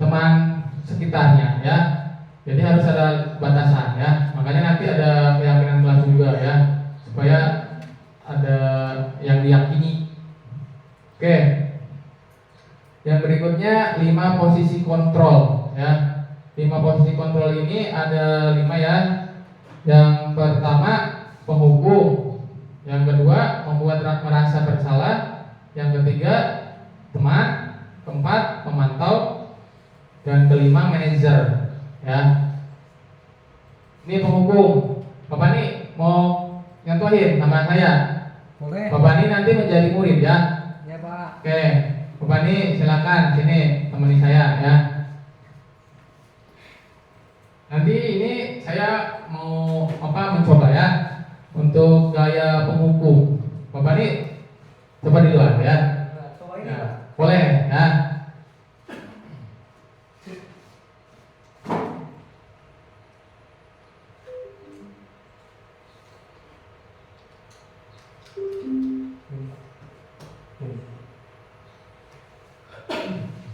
Speaker 2: teman sekitarnya ya. Jadi harus ada batasan ya. Makanya nanti ada keyakinan kelas juga ya, supaya ada yang diyakini. Oke. Yang berikutnya 5 posisi kontrol ya. 5 posisi kontrol ini ada 5 ya. Yang pertama penghukum, yang kedua membuat merasa bersalah, yang ketiga teman, keempat pemantau, dan kelima manajer ya. Ini penghukum. Bapak nih mau nyontohin sama saya.
Speaker 5: Boleh.
Speaker 2: Bapak ini nanti menjadi murid ya.
Speaker 5: Ya Pak.
Speaker 2: Oke, Bapak nih silakan sini temani saya ya. Nanti ini saya mau mencoba ya untuk gaya penghukum. Bapak nih coba di luar ya. Ya, boleh ya.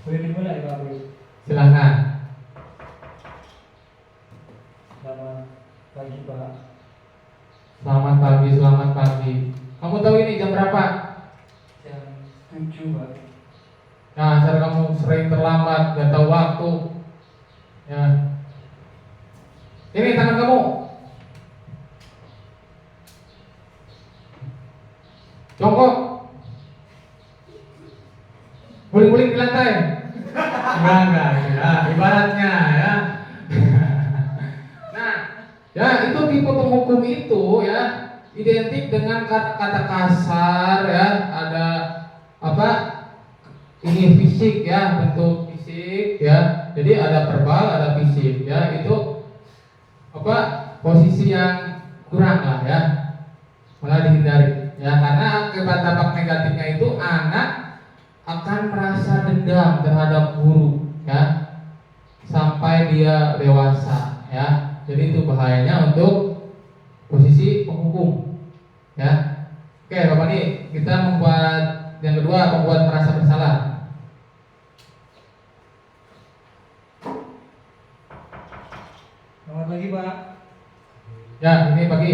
Speaker 5: Boleh dimulai Pak Abid.
Speaker 2: Silakan.
Speaker 5: Selamat pagi Pak.
Speaker 2: Selamat pagi, selamat pagi. Kamu tahu ini jam berapa?
Speaker 5: Jam 7 Pak.
Speaker 2: Nah, asal kamu sering terlambat, gak tahu waktu. Ya. Ini tangan kamu. Jongkok. Guling-guling di lantai. Enggak ya, ibaratnya ya. Nah, ya itu tipe penghukum itu ya identik dengan kata-kata kasar ya, ada ini fisik ya, bentuk fisik ya. Jadi ada verbal, ada fisik ya. Itu posisi yang kurang lah ya, malah dihindari ya, karena akibat dampak negatifnya itu anak akan merasa dendam terhadap guru ya sampai dia dewasa ya. Jadi itu bahayanya untuk posisi penghukum ya. Oke Bapak nih, kita membuat yang kedua, membuat merasa bersalah.
Speaker 5: Selamat pagi Pak.
Speaker 2: Ya, ini pagi.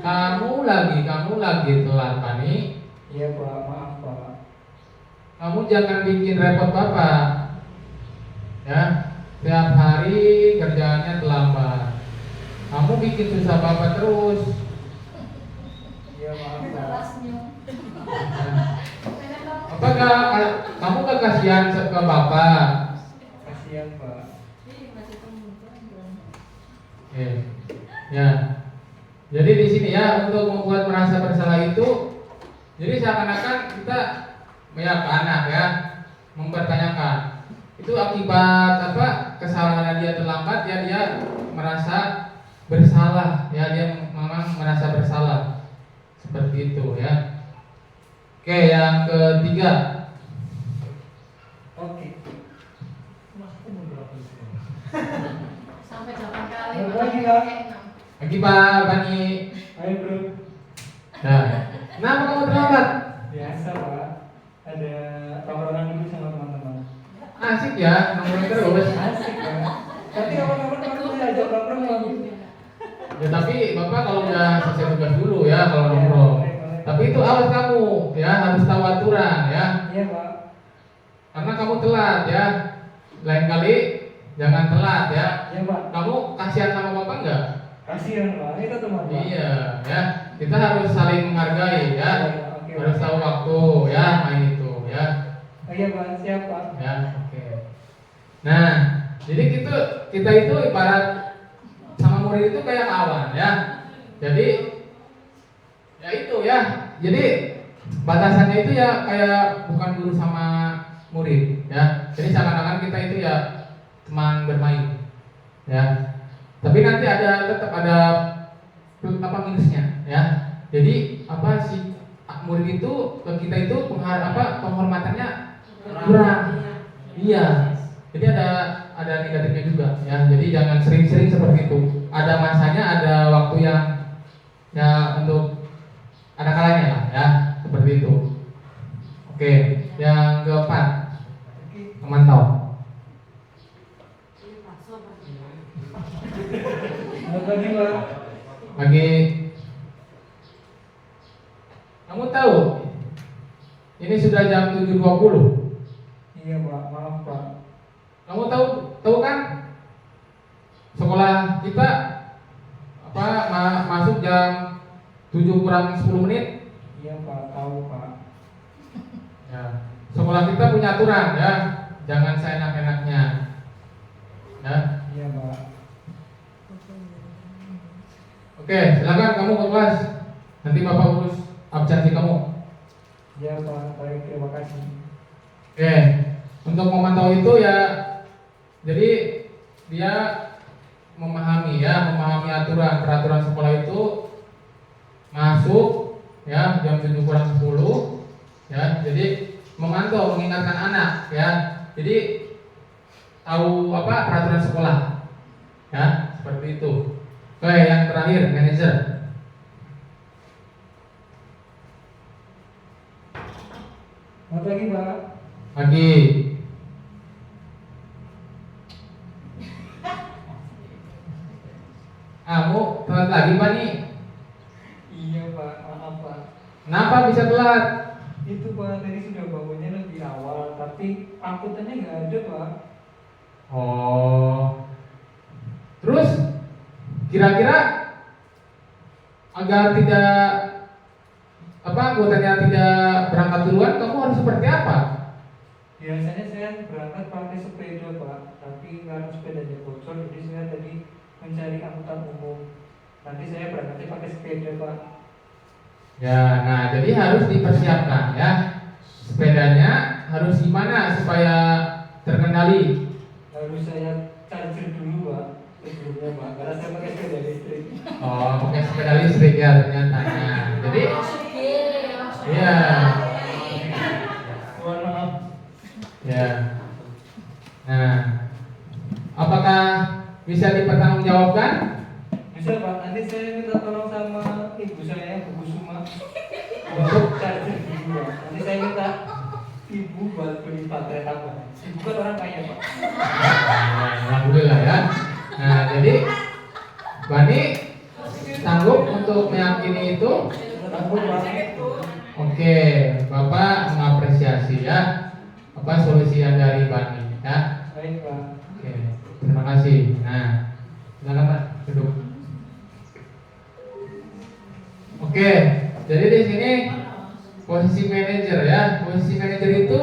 Speaker 2: Kamu lagi telat Pak nih.
Speaker 5: Iya Pak, maaf Pak.
Speaker 2: Kamu jangan bikin repot Bapak. Ya, tiap hari kerjaannya terlambat. Kamu bikin susah Bapak terus.
Speaker 5: Iya maaf Pak.
Speaker 2: Kamu gak kasihan ke Bapak?
Speaker 5: Kasihan Pak.
Speaker 2: Oke. Ya. Jadi di sini ya, untuk membuat merasa bersalah itu, jadi seakan-akan kita ya ke anak ya mempertanyakan itu akibat apa kesalahan dia terlambat ya, dia merasa bersalah ya, dia memang merasa bersalah seperti itu ya. Oke, yang ketiga.
Speaker 5: Oke.
Speaker 8: Sampai 8 kali.
Speaker 5: Selamat pagi Pak.
Speaker 2: Pagi Pak Bani.
Speaker 5: Hai Bro.
Speaker 2: Nah, kenapa kamu terlambat?
Speaker 5: Biasa Pak. Ada tongkrongan dulu sama teman-teman.
Speaker 2: Asik ya, nongkrong terus.
Speaker 5: Asik Pak. Tapi kapan-kapan teman saya ajak nongkrong.
Speaker 2: Ya tapi Bapak kalau udah selesai tugas dulu ya kalau nongkrong. Tapi itu awas kamu ya, harus tahu aturan ya.
Speaker 5: Iya Pak.
Speaker 2: Karena kamu telat ya. Lain kali jangan telat ya.
Speaker 5: Iya Pak.
Speaker 2: Kamu kasihan sama Bapak enggak?
Speaker 5: Kasihan Pak. Itu teman Pak.
Speaker 2: Iya ya. Kita harus saling menghargai ya.
Speaker 5: Oke,
Speaker 2: Harus tahu waktu ya main itu ya.
Speaker 5: Oh iya Pak, siap Pak.
Speaker 2: Ya, oke. Nah, jadi kita itu ibarat sama murid itu kayak kawan ya. Jadi ya itu ya. Jadi batasannya itu ya kayak bukan guru sama murid ya. Jadi seakan-akan kita itu ya teman bermain ya. Tapi nanti tetap ada apa minusnya ya. Jadi apa sih murid itu ke kita itu penghormatannya kurang. Iya. Jadi ada negatifnya juga ya. Jadi jangan sering-sering seperti itu. Ada masanya, ada waktu yang ya untuk ada kalanya lah ya, seperti itu. Oke, yang keempat, memantau.
Speaker 5: Selamat pagi Pak.
Speaker 2: Bagi kamu tahu ini sudah jam 7.20.
Speaker 5: Iya Pak, maaf Pak.
Speaker 2: Kamu tahu kan sekolah kita masuk jam 7 kurang 10 menit.
Speaker 5: Iya Pak, tahu Pak.
Speaker 2: Ya, sekolah kita punya aturan ya, jangan seenak-enaknya. Ya.
Speaker 5: Iya Pak.
Speaker 2: Oke, silakan kamu ke kelas. Nanti Bapak urus absensi kamu.
Speaker 5: Iya Pak, baik, terima kasih.
Speaker 2: Oke, untuk memantau itu ya, jadi dia memahami peraturan sekolah itu masuk ya jam 7 kurang 10 ya. Jadi memantau, mengingatkan anak ya. Jadi tahu peraturan sekolah ya, seperti itu. Oke, yang terakhir manajer.
Speaker 5: Selamat pagi Pak.
Speaker 2: Pagi. Kamu telat lagi Pak nih.
Speaker 5: Iya Pak, maaf Pak.
Speaker 2: Kenapa bisa telat?
Speaker 5: Itu Pak, tadi sudah bangunnya lebih awal, tapi angkutannya nggak ada Pak.
Speaker 2: Oh. Terus kira-kira agar tidak anggotanya tidak berangkat duluan, kamu harus seperti apa?
Speaker 5: Biasanya saya berangkat pakai sepeda Pak, tapi karena sepedanya bocor, jadi saya tadi mencari angkutan umum. Nanti saya berangkatnya pakai sepeda Pak.
Speaker 2: Ya, nah jadi harus dipersiapkan ya. Sepedanya harus gimana supaya kendali.
Speaker 5: Harus saya charger dulu Pak sebelumnya Pak, karena saya pakai sepeda listrik.
Speaker 2: Oh, pakai sepeda listrik ya ternyata. Nah, jadi iya.
Speaker 5: Mohon maaf.
Speaker 2: Ya. Nah, apakah bisa dipertanggungjawabkan?
Speaker 5: Bisa Pak, nanti saya minta tolong sama ibu saya, Bu Kusuma untuk charger dulu Pak. Nanti saya minta ibu buat beli baterai tambahan. Ibu kan orang kaya Pak.
Speaker 2: Nah, alhamdulillah ya. Nah, jadi Bani sanggup untuk meyakini itu?
Speaker 5: Sanggup Pak.
Speaker 2: Oke, Bapak mengapresiasi ya apa solusi yang dari Bani ya.
Speaker 5: Baik Pak.
Speaker 2: Oke, terima kasih. Nah, silakan Pak, duduk. Oke, jadi di sini posisi manajer ya. Posisi manajer itu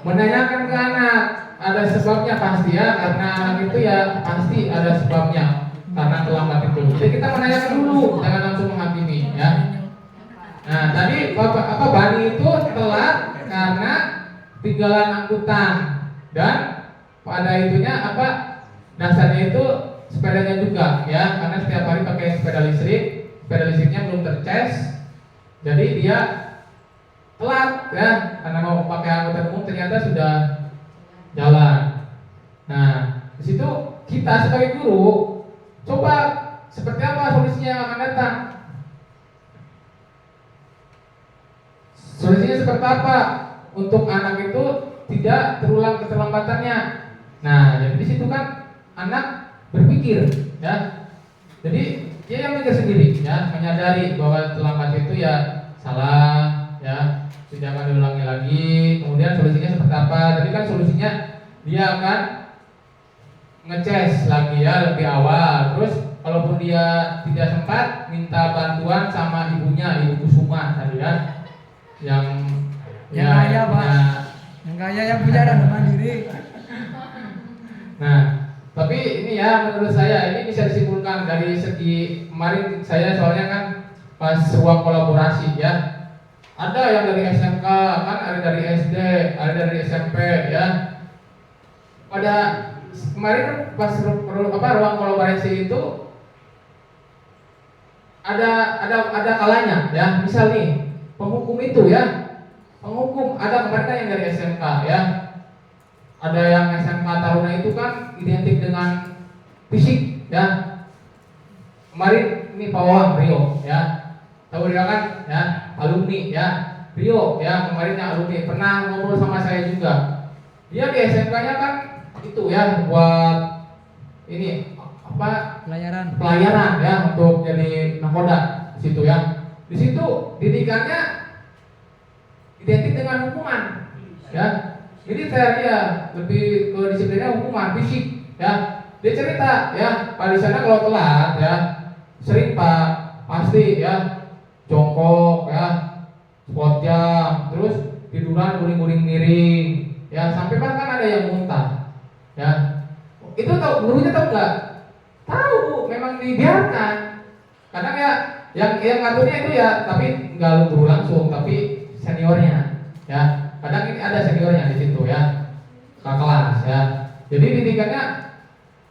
Speaker 2: menanyakan ke anak, ada sebabnya pasti ya, karena anak itu ya pasti ada sebabnya karena terlambat itu. Jadi kita menanyakan dulu, jangan langsung menghakimi ya. Nah, tadi Bapak Bani itu telat karena tinggalan angkutan dan pada itunya dasarnya itu sepedanya juga ya, karena setiap hari pakai sepeda listriknya belum tercas, jadi dia telat ya, karena mau pakai angkutan umum ternyata sudah jalan. Nah, di situ kita sebagai guru coba seperti apa solusinya yang akan datang. Solusinya seperti apa untuk anak itu tidak terulang keterlambatannya. Nah, jadi di situ kan anak berpikir ya. Jadi dia yang mikir sendiri ya, menyadari bahwa terlambat itu ya salah ya, tidak akan diulangi lagi. Kemudian solusinya seperti apa? Tadi kan solusinya dia akan ngecas lagi ya lebih awal. Terus kalaupun dia tidak sempat, minta bantuan sama ibunya, Ibu Kusuma tadi ya. Yang
Speaker 5: kaya Pak, yang kaya yang punya dana mandiri.
Speaker 2: Nah, tapi ini ya menurut saya ini bisa disimpulkan dari segi kemarin saya soalnya kan pas ruang kolaborasi ya. Ada yang dari SMK kan, ada dari SD, ada dari SMP ya. Pada kemarin pas ruang kolaborasi itu ada kalanya ya. Misal nih penghukum itu ya, penghukum ada kemarin yang dari SMK ya, ada yang SMK Taruna itu kan identik dengan fisik ya. Kemarin ini Pak Wang Rio ya, tahu dia kan ya, alumni ya, Rio ya, kemarin yang alumni pernah ngobrol sama saya juga. Dia di SMK-nya kan itu ya buat ini pelayaran ya untuk jadi nakoda di situ ya. Di situ didikannya identik dengan hukuman ya. Jadi dia lebih ke disiplinnya hukuman fisik ya. Dia cerita ya, Pak di sana kalau telat ya sering Pak pasti ya jongkok ya, squat jam, terus tiduran guling-guling miring ya, sampai bahkan ada yang muntah ya. Itu tahu gurunya tahu nggak? Tahu, memang dibiarkan. Kadang ya yang ngaturnya itu ya, tapi nggak guru langsung, tapi seniornya ya. Kadang ini ada seniornya di situ ya, kakak kelas ya. Jadi didikannya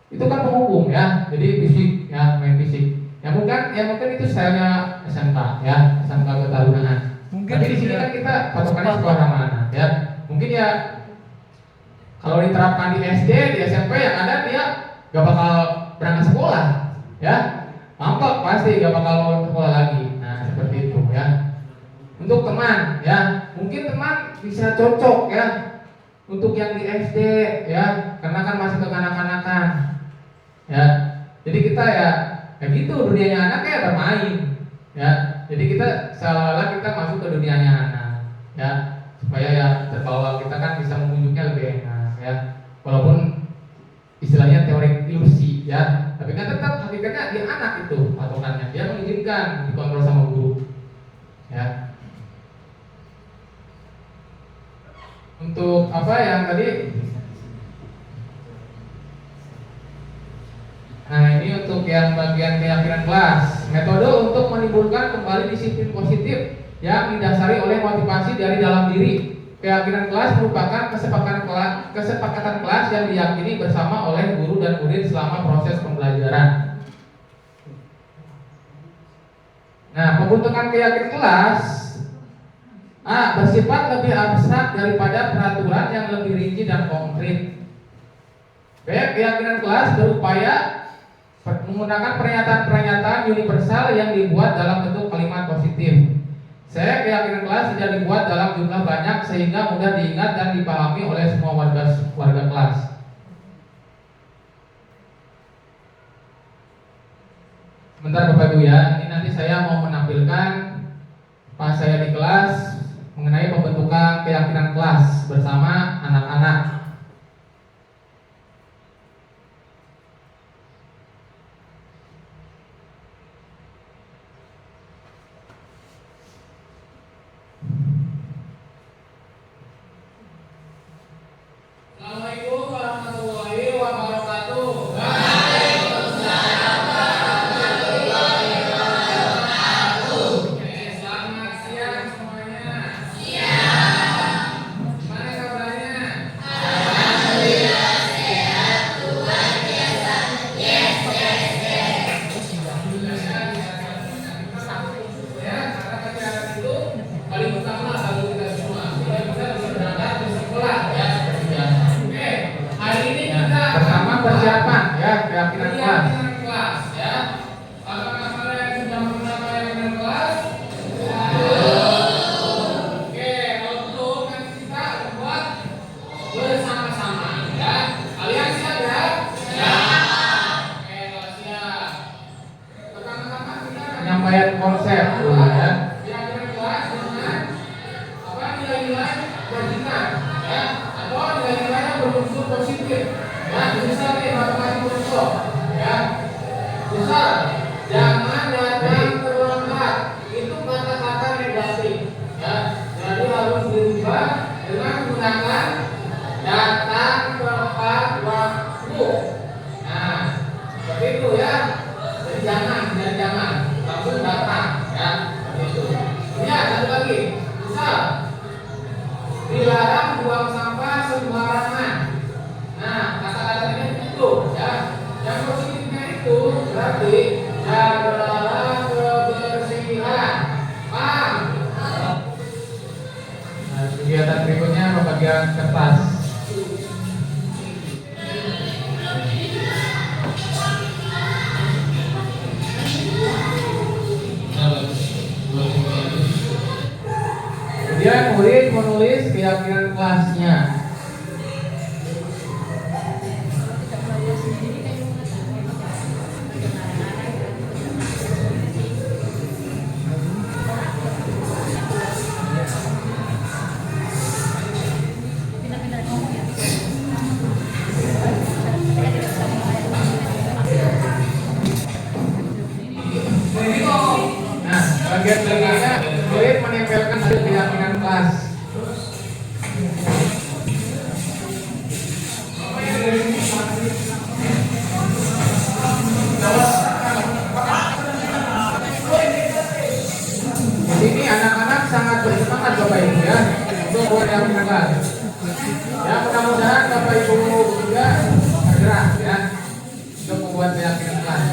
Speaker 2: itu kan penghukum ya, jadi fisik ya, main fisik. Yang mungkin itu stylenya SMK ya, SMK ketarunaan. Tapi di sini kan kita patokannya sekolah mana ya. Mungkin ya kalau diterapkan di SD, di SMP yang ada dia gak bakal berangkat sekolah ya. Mampak pasti gak bakal mau sekolah lagi. Nah seperti itu ya. Untuk teman ya, mungkin teman bisa cocok ya untuk yang di SD ya, karena kan masih kekanak-kanakan ya. Jadi kita ya gitu, dunianya anak ya bermain ya. Jadi kita seolah-olah kita masuk ke dunianya anak ya, supaya ya terbawa, kita kan bisa membujuknya lebih enak ya. Walaupun istilahnya teori ilusi ya, tapi kan tetap hakikatnya dia anak itu patokannya, dia mengizinkan dikontrol sama guru ya. Untuk apa yang tadi, nah ini untuk yang bagian keyakinan kelas, metode untuk menimbulkan kembali disiplin positif yang didasari oleh motivasi dari dalam diri Keyakinan kelas merupakan kesepakatan kelas yang diyakini bersama oleh guru dan murid selama proses pembelajaran. Nah, pembentukan keyakinan kelas bersifat lebih abstrak daripada peraturan yang lebih rinci dan konkret. B. Keyakinan kelas berupaya menggunakan pernyataan-pernyataan universal yang dibuat dalam bentuk kalimat positif. C. Keyakinan kelas tidak dibuat dalam jumlah banyak sehingga mudah diingat dan dipahami oleh semua warga kelas. Sebentar Bapak Ibu ya, ini nanti saya mau menampilkan pas saya di kelas mengenai pembentukan keyakinan kelas bersama anak-anak. Assalamualaikum warahmatullahi wabarakatuh. Oke, selamat siang semuanya. Gimana kabarnya? Ya, karena kesehatan itu paling utama bagi kita semua. Kita bisa berangkat ke sekolah ya seperti biasa. Oke, hari ini kita pertama persiapan ya keyakinan kelas ya. Apakah kalian sudah mengenal keyakinan kelas? Oke, untuk nanti kita buat bersama-sama ya. Kalian siap ya? Oke, kalau siap. Pertama-tama kita penyampaian konsep dulu ya. Keyakinan kelas dengan apa nilai-nilai beriman ya atau nilai-nilai yang berunsur positif ya. Misal nih matematika contoh ya, misal jangan datang terlambat, itu kata-kata negatif ya, jadi harus dirubah dengan menggunakan datang tepat waktu. Nah seperti itu ya, jadi jangan langsung datang ya, seperti itu. Ya, satu lagi, misal dilarang buang sampah sembarangan. Nah, kata-katanya itu ya. Yang positifnya itu berarti jagalah kebersihan. Paham? Nah, kegiatan berikutnya pembagian kertas. Kemudian murid menulis keyakinan kelasnya. Nah, bagian berikutnya murid menempelkan hasil keyakinan kelas. Di sini anak-anak sangat bersemangat Bapak Ibu ya untuk buat keyakinan kelas. Ya, mudah-mudahan Bapak Ibu juga bergerak ya untuk membuat keyakinan kelas.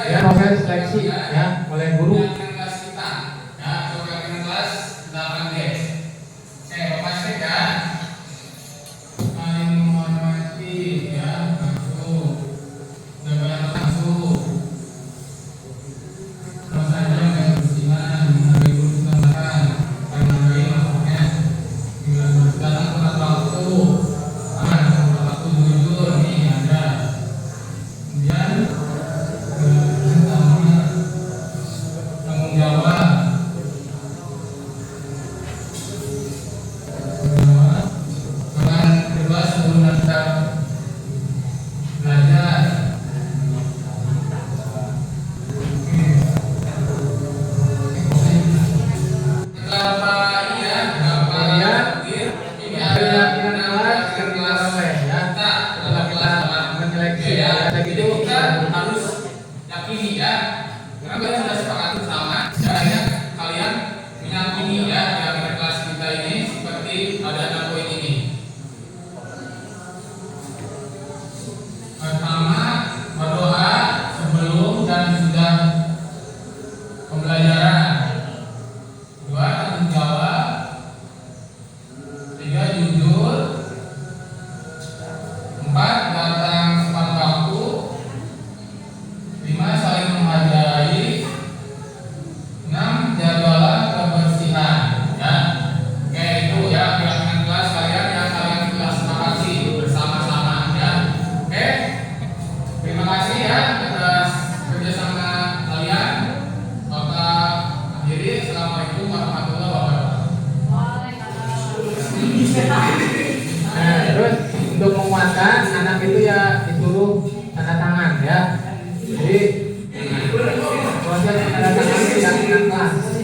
Speaker 2: Ya, proses seleksi ya oleh guru. ya atas kerjasama kalian. Bapak akhiri. Assalamualaikum warahmatullahi wabarakatuh. Nah, terus untuk menguatkan anak itu ya disuruh tanda tangan ya. Jadi proses tanda tangan dilakukan kelas.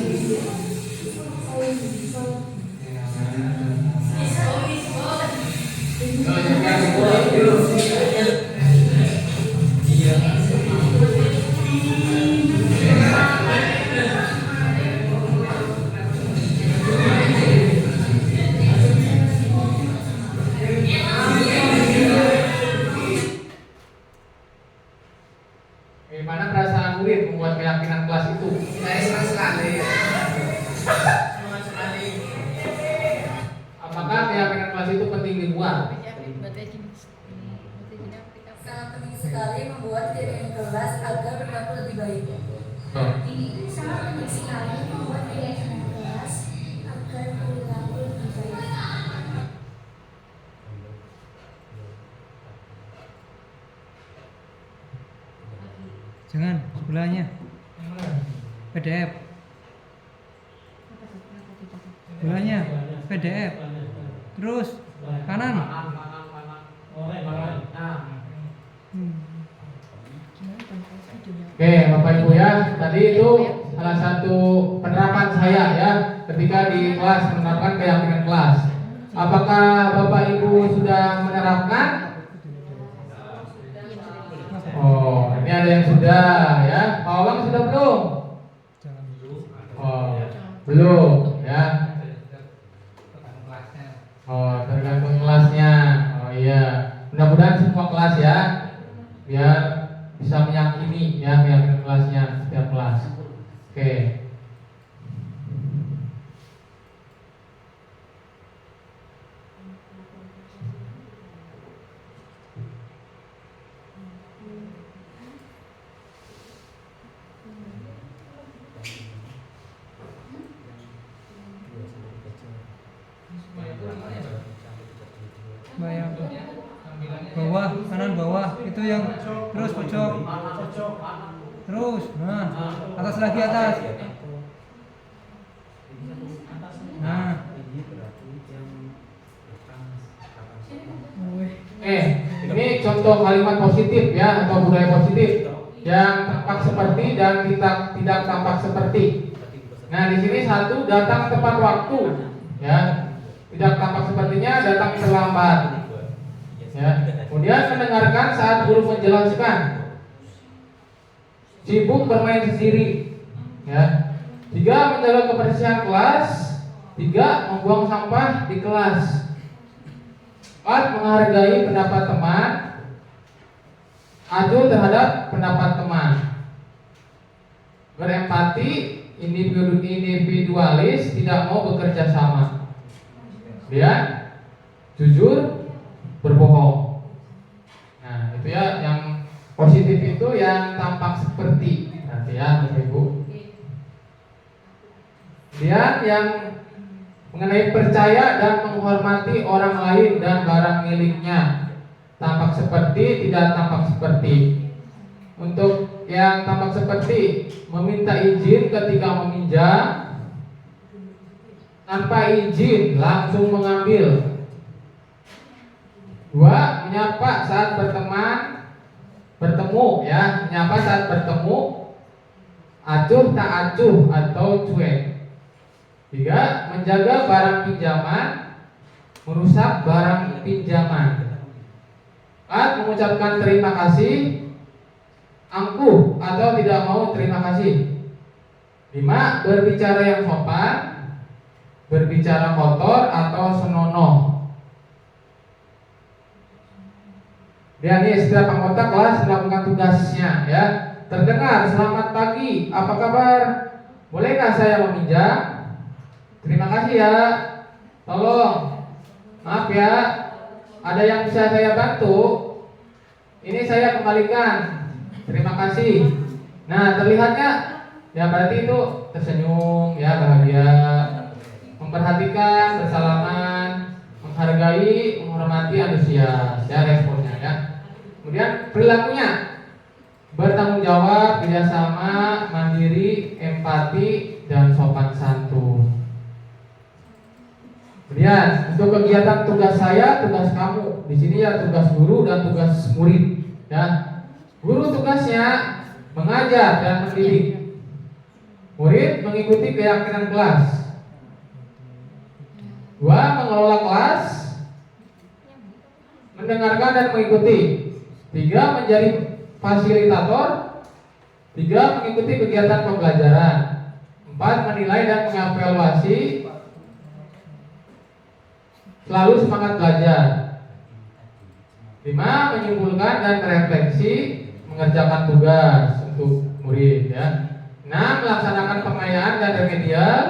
Speaker 2: Bagaimana perasaan murid membuat keyakinan kelas itu?
Speaker 6: Saya senang sekali.
Speaker 2: Apakah keyakinan kelas itu penting dibuat?
Speaker 9: Sangat penting sekali membuat keyakinan kelas agar berlaku lebih baik.
Speaker 10: Sangat penting sekali membuat keyakinan kelas agar berlaku lebih baik.
Speaker 5: Jangan sebelahnya. PDF. Sebelahnya PDF. Terus kanan.
Speaker 2: Oke, Bapak Ibu ya, tadi itu salah satu penerapan saya ya ketika di kelas menerapkan keyakinan kelas. Apakah Bapak Ibu sudah menerapkan? Oh, ini ada yang sudah ya. Pak Awang sudah belum? Oh, belum ya. Oh, tergantung kelasnya. Oh iya. Mudah-mudahan semua kelas ya, biar bisa meyakini ya keyakinan kelasnya setiap kelas. Oke.
Speaker 5: Bayang. Bawah, kanan bawah. Itu yang terus pojok. Terus. Nah, atas lagi atas. Nah.
Speaker 2: Ini contoh kalimat positif ya atau budaya positif yang tampak seperti dan tidak tampak seperti. Nah, di sini satu datang tepat waktu ya. Tidak tampak sepertinya datang terlambat. Ya. Kemudian mendengarkan saat guru menjelaskan. Sibuk bermain sendiri. Ya. 3. Menjaga kebersihan kelas. 3. Membuang sampah di kelas. 4. Menghargai pendapat teman. Acuh terhadap pendapat teman. Berempati, individualis, tidak mau bekerja sama. Dia jujur, berbohong. Nah, itu ya yang positif itu yang tampak seperti nanti ya, Bapak Ibu. Dia yang mengenai percaya dan menghormati orang lain dan barang miliknya. Tampak seperti, tidak tampak seperti. Untuk yang tampak seperti meminta izin ketika meminjam, tanpa izin langsung mengambil. 2. Menyapa saat bertemu ya, menyapa saat bertemu, acuh tak acuh atau cuek. 3. Menjaga barang pinjaman, merusak barang pinjaman. 4. Mengucapkan terima kasih, angkuh atau tidak mau terima kasih. 5. Berbicara yang sopan, berbicara kotor atau senonoh. Dan ini setiap anggota kelas melakukan tugasnya ya. Terdengar, selamat pagi, apa kabar? Bolehkah saya meminjam? Terima kasih ya. Tolong, maaf ya, ada yang bisa saya bantu? Ini saya kembalikan. Terima kasih. Nah, terlihatnya ya berarti itu tersenyum ya, bahagia, memperhatikan, bersalaman, menghargai, menghormati, antusias ya responnya ya. Kemudian perilakunya bertanggung jawab, kerjasama, mandiri, empati, dan sopan santun. Kemudian untuk kegiatan tugas saya, tugas kamu di sini ya tugas guru dan tugas murid. Ya, guru tugasnya mengajar dan mendidik. Murid mengikuti keyakinan kelas. 2. Mengelola kelas, mendengarkan dan mengikuti. 3. Menjadi fasilitator. 3. Mengikuti kegiatan pembelajaran. 4. Menilai dan mengevaluasi. Selalu semangat belajar. 5. Menyimpulkan dan merefleksi, mengerjakan tugas untuk murid. Ya. 6. Melaksanakan pengayaan dan remedial,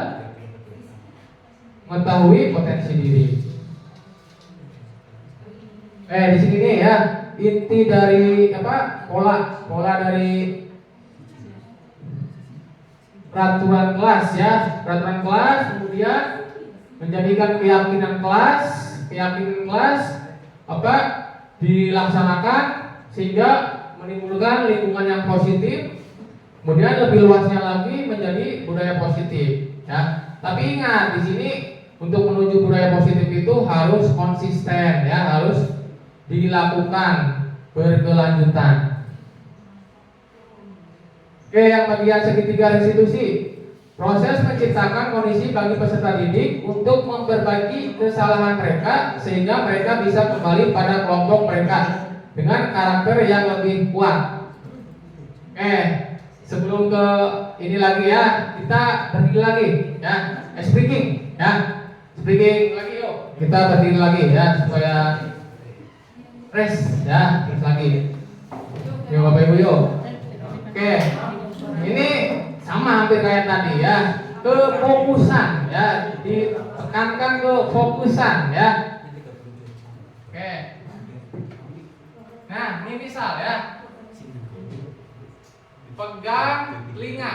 Speaker 2: mengetahui potensi diri. Di sini nih ya, inti dari pola dari peraturan kelas ya, peraturan kelas, kemudian menjadikan keyakinan kelas dilaksanakan sehingga menimbulkan lingkungan yang positif, kemudian lebih luasnya lagi menjadi budaya positif ya. Tapi ingat di sini untuk menuju budaya positif itu harus konsisten ya, harus dilakukan berkelanjutan. Oke, yang bagian segitiga restitusi, proses menciptakan kondisi bagi peserta didik untuk memperbaiki kesalahan mereka sehingga mereka bisa kembali pada kelompok mereka dengan karakter yang lebih kuat. Oke, sebelum ke ini lagi ya, kita berdiri lagi ya, speaking ya, speaking lagi yuk. Kita berdiri lagi ya supaya rest ya, terus lagi. Yuk Bapak Ibu yuk. Oke, ini sama hampir kayak tadi ya, kefokusan ya, ditekankan kefokusan ya. Oke. Nah, ini misal ya. Pegang telinga,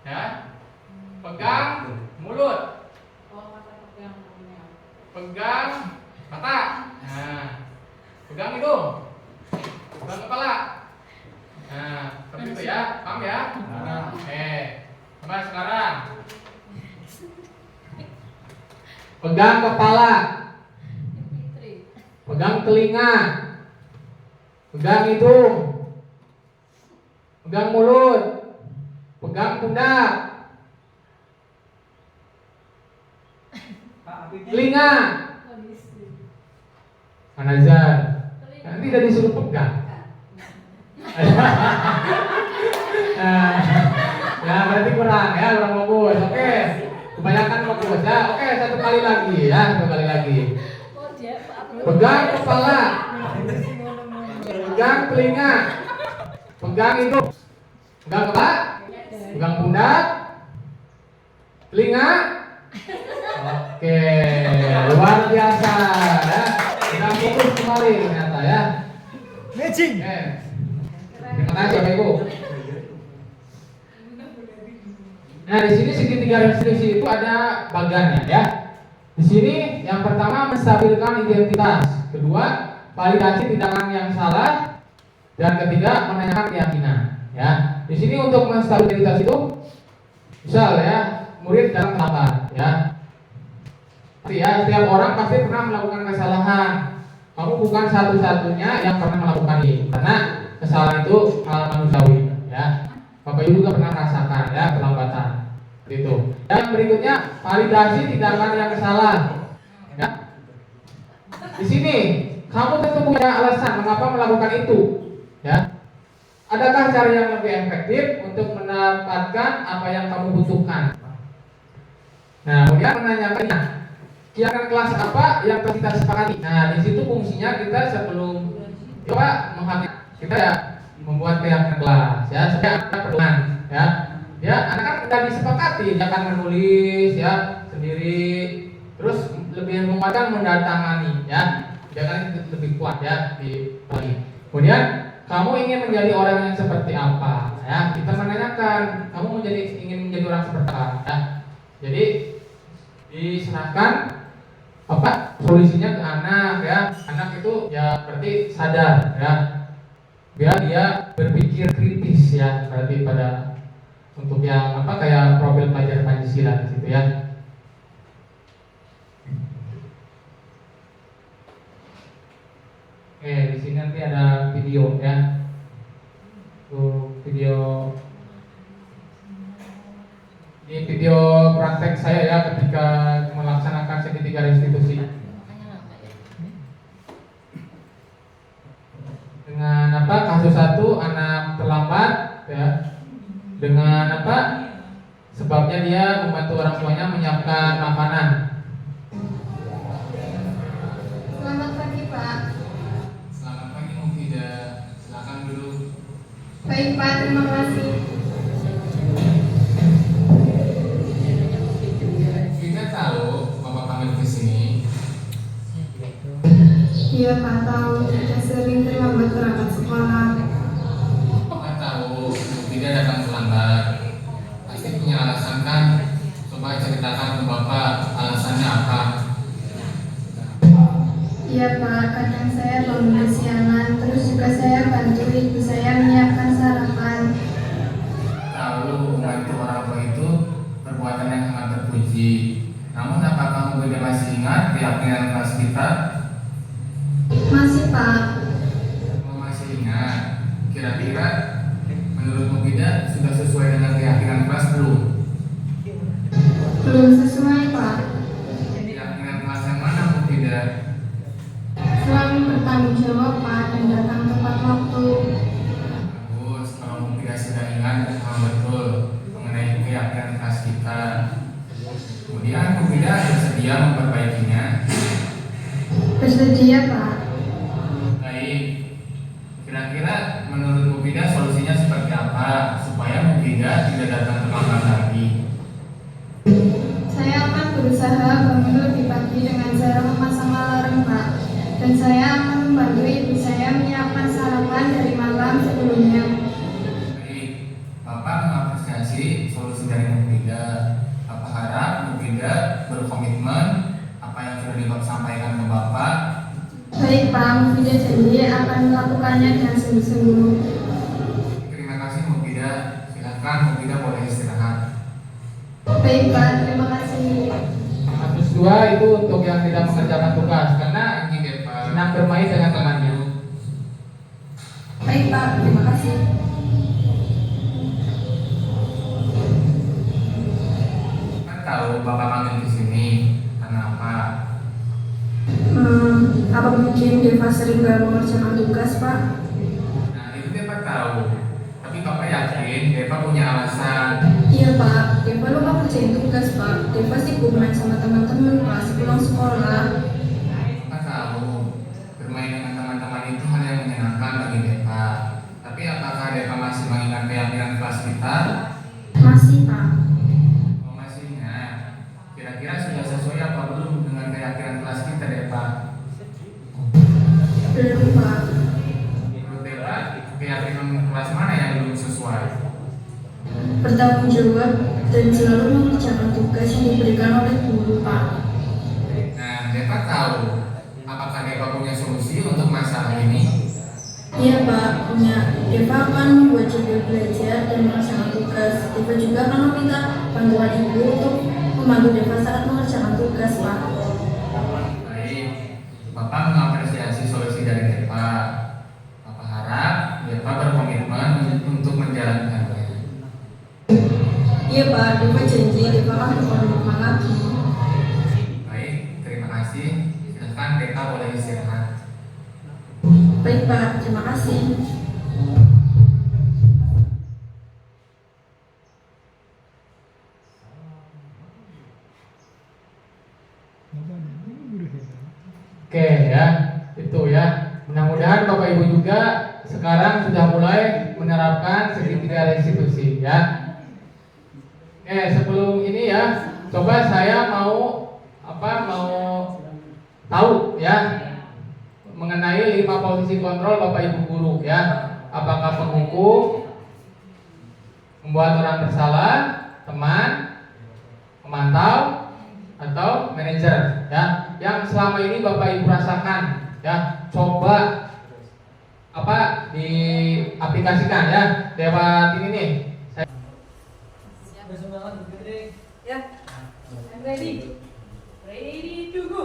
Speaker 2: ya, pegang mulut, pegang mata, nah, pegang hidung, pegang kepala, nah, seperti itu ya, paham ya? Coba sekarang, pegang kepala, pegang telinga, pegang hidung, pegang mulut, pegang pundak, telinga. Manazar, nanti udah disuruh pegang. Ya berarti kurang fokus. Oke, kebanyakan fokus ya. Oke, satu kali lagi ya, satu kali lagi. Pegang kepala, pegang telinga, pegang hidung, pegang kepala, pegang pundak, telinga. Oke, luar biasa ya. Kita fokus kembali ternyata ya. Matching. Terima kasih Bapak Ibu. Nah, di sini segitiga restitusi itu ada bagannya ya. Di sini yang pertama menstabilkan identitas, kedua validasi tindakan yang salah, dan ketiga menanyakan keyakinan ya. Di sini untuk menstabilkan identitas itu misal ya, murid dalam tahapan ya. Setiap orang pasti pernah melakukan kesalahan. Kamu bukan satu-satunya yang pernah melakukan ini, karena kesalahan itu hal manusiawi ya. Bapak Ibu juga pernah merasakan ya pelambatan itu. Yang berikutnya validasi tindakan yang salah ya. Di sini kamu tentu punya alasan mengapa melakukan itu ya. Adakah cara yang lebih efektif untuk mendapatkan apa yang kamu butuhkan? Nah, kemudian menanyakannya, keyakinan kelas apa yang kita sepakati. Nah, di situ fungsinya kita sebelum coba menghakimi, kita ya membuat keyakinan kelas ya, supaya ada pedoman ya. Ya, anak kan udah disepakati, dia akan menulis ya sendiri, terus lebih menguatkan mendatangani ya, dia kan lebih kuat ya di pagi. Kemudian kamu ingin menjadi orang yang seperti apa ya, kita menanyakan kamu ingin menjadi orang seperti apa ya. Jadi diserahkan solusinya ke anak ya. Anak itu ya berarti sadar ya. biar dia berpikir kritis ya, berarti pada untuk yang kayak profil pelajar Pancasila di situ ya. Oke, di sini nanti ada video ya. Tuh video. Ini video praktek saya ya ketika melaksanakan segitiga restitusi. Dengan kasus 1 anak terlambat ya. Dengan sebabnya dia membantu orang tuanya menyiapkan makanan.
Speaker 10: Selamat pagi, Pak.
Speaker 2: Selamat pagi Mufidah. Silakan duduk.
Speaker 10: Baik, Pak. Terima kasih.
Speaker 2: Mufidah tahu Bapak panggil ke sini.
Speaker 10: Iya, Pak. Tahu. Kita sering terlambat berangkat sekolah.
Speaker 2: Bapak tahu Mufidah datang terlambat. Pasti punya alasan kan? Coba ceritakan ke Bapak alasannya apa.
Speaker 10: Iya, Pak. Kadang saya bangun kesiangan. Terus juga saya bantu ibu saya menyiapkan sarapan.
Speaker 2: Tahu membantu orang tua itu perbuatan yang sangat terpuji. Namun apakah Mufidah masih ingat keyakinan kelas kita?
Speaker 10: Masih, Pak.
Speaker 2: Kalau masih ingat, kira-kira menurut Mufidah sudah sesuai dengan keyakinan kelas belum?
Speaker 10: Belum sesuai, Pak.
Speaker 2: Keyakinan kelas yang mana Mufidah?
Speaker 10: Selalu bertanggung jawab, Pak, dan datang tepat waktu.
Speaker 2: Bagus, kalau Mufidah sudah ingat betul mengenai keyakinan kelas kita. Kemudian Mufidah bersedia memperbaikinya.
Speaker 10: Bersedia, Pak.
Speaker 2: Baik, kira-kira menurut Mufidah solusinya seperti apa supaya Mufidah tidak datang terlambat lagi?
Speaker 10: Saya akan berusaha bangun lebih pagi dengan cara memasang alarm, Pak. Dan saya akan membantu ibu saya menyiapkan sarapan dari malam sebelumnya.
Speaker 2: Baik, Bapak mengapresiasi solusi dari Mufidah. Bapak harap Mufidah berkomitmen apa yang sudah disampaikan ke Bapak.
Speaker 10: Baik, Pak. Mufidah janji akan melakukannya dengan sungguh-sungguh.
Speaker 2: Terima kasih Mufidah. Silakan Mufidah boleh istirahat.
Speaker 10: Baik, Pak. Terima kasih.
Speaker 2: Kasus 2 itu untuk yang tidak mengerjakan tugas karena senang bermain dengan temannya.
Speaker 10: Baik, Pak. Terima kasih.
Speaker 2: Kan tahu Bapak panggil ke sini karena apa?
Speaker 10: Apa mungkin Deva sering gak mengerjakan tugas, Pak?
Speaker 2: Nah itu Bapak tahu. Tapi Bapak yakin Deva punya alasan.
Speaker 10: Iya, Pak. Deva lupa kerjain tugas, Pak. Deva sibuk main sama teman-teman, Pak, sepulang sekolah.
Speaker 2: Bapak tahu bermain dengan teman-teman itu hal yang menyenangkan bagi Deva. Tapi apakah Deva masih mengingat keyakinan kelas kita?
Speaker 10: Masih, Pak.
Speaker 2: Oh, masih ingat. Kira-kira sudah sesuai apa belum dengan keyakinan kelas kita Deva?
Speaker 10: Belum, Pak.
Speaker 2: Menurut Deva, keyakinan kelas mana yang belum sesuai?
Speaker 10: Bertanggung jawab dan selalu mengerjakan tugas yang diberikan oleh guru, Pak.
Speaker 2: Nah, Deva tahu apakah Deva punya solusi untuk masalah ini?
Speaker 10: Iya, Pak. Punya. Deva akan membuat jadwal belajar dan melaksanakan tugas. Deva juga akan meminta bantuan ibu untuk membantu Deva saat mengerjakan tugas, Pak.
Speaker 2: Baik, Bapak mengapresiasi solusi dari Deva. Bapak harap Deva berkomitmen untuk menjalankannya.
Speaker 10: Iya, Pak. Deva janji Deva akan berkomitmen lagi.
Speaker 2: Baik, terima kasih. Silakan Deva boleh istirahat.
Speaker 10: Baik, Pak. Terima kasih.
Speaker 2: Oke ya, itu ya. Mudah-mudahan Bapak Ibu juga sekarang sudah mulai menerapkan segitiga restitusi ya. Sebelum ini ya, coba saya mau tahu ya mengenai 5 posisi kontrol Bapak Ibu guru ya. Apakah penghukum, membuat orang bersalah, teman, pemantau, atau manajer ya. Yang selama ini Bapak Ibu rasakan ya, coba di aplikasikan ya lewat ini nih.
Speaker 4: Ya. I'm ready. Ready to go.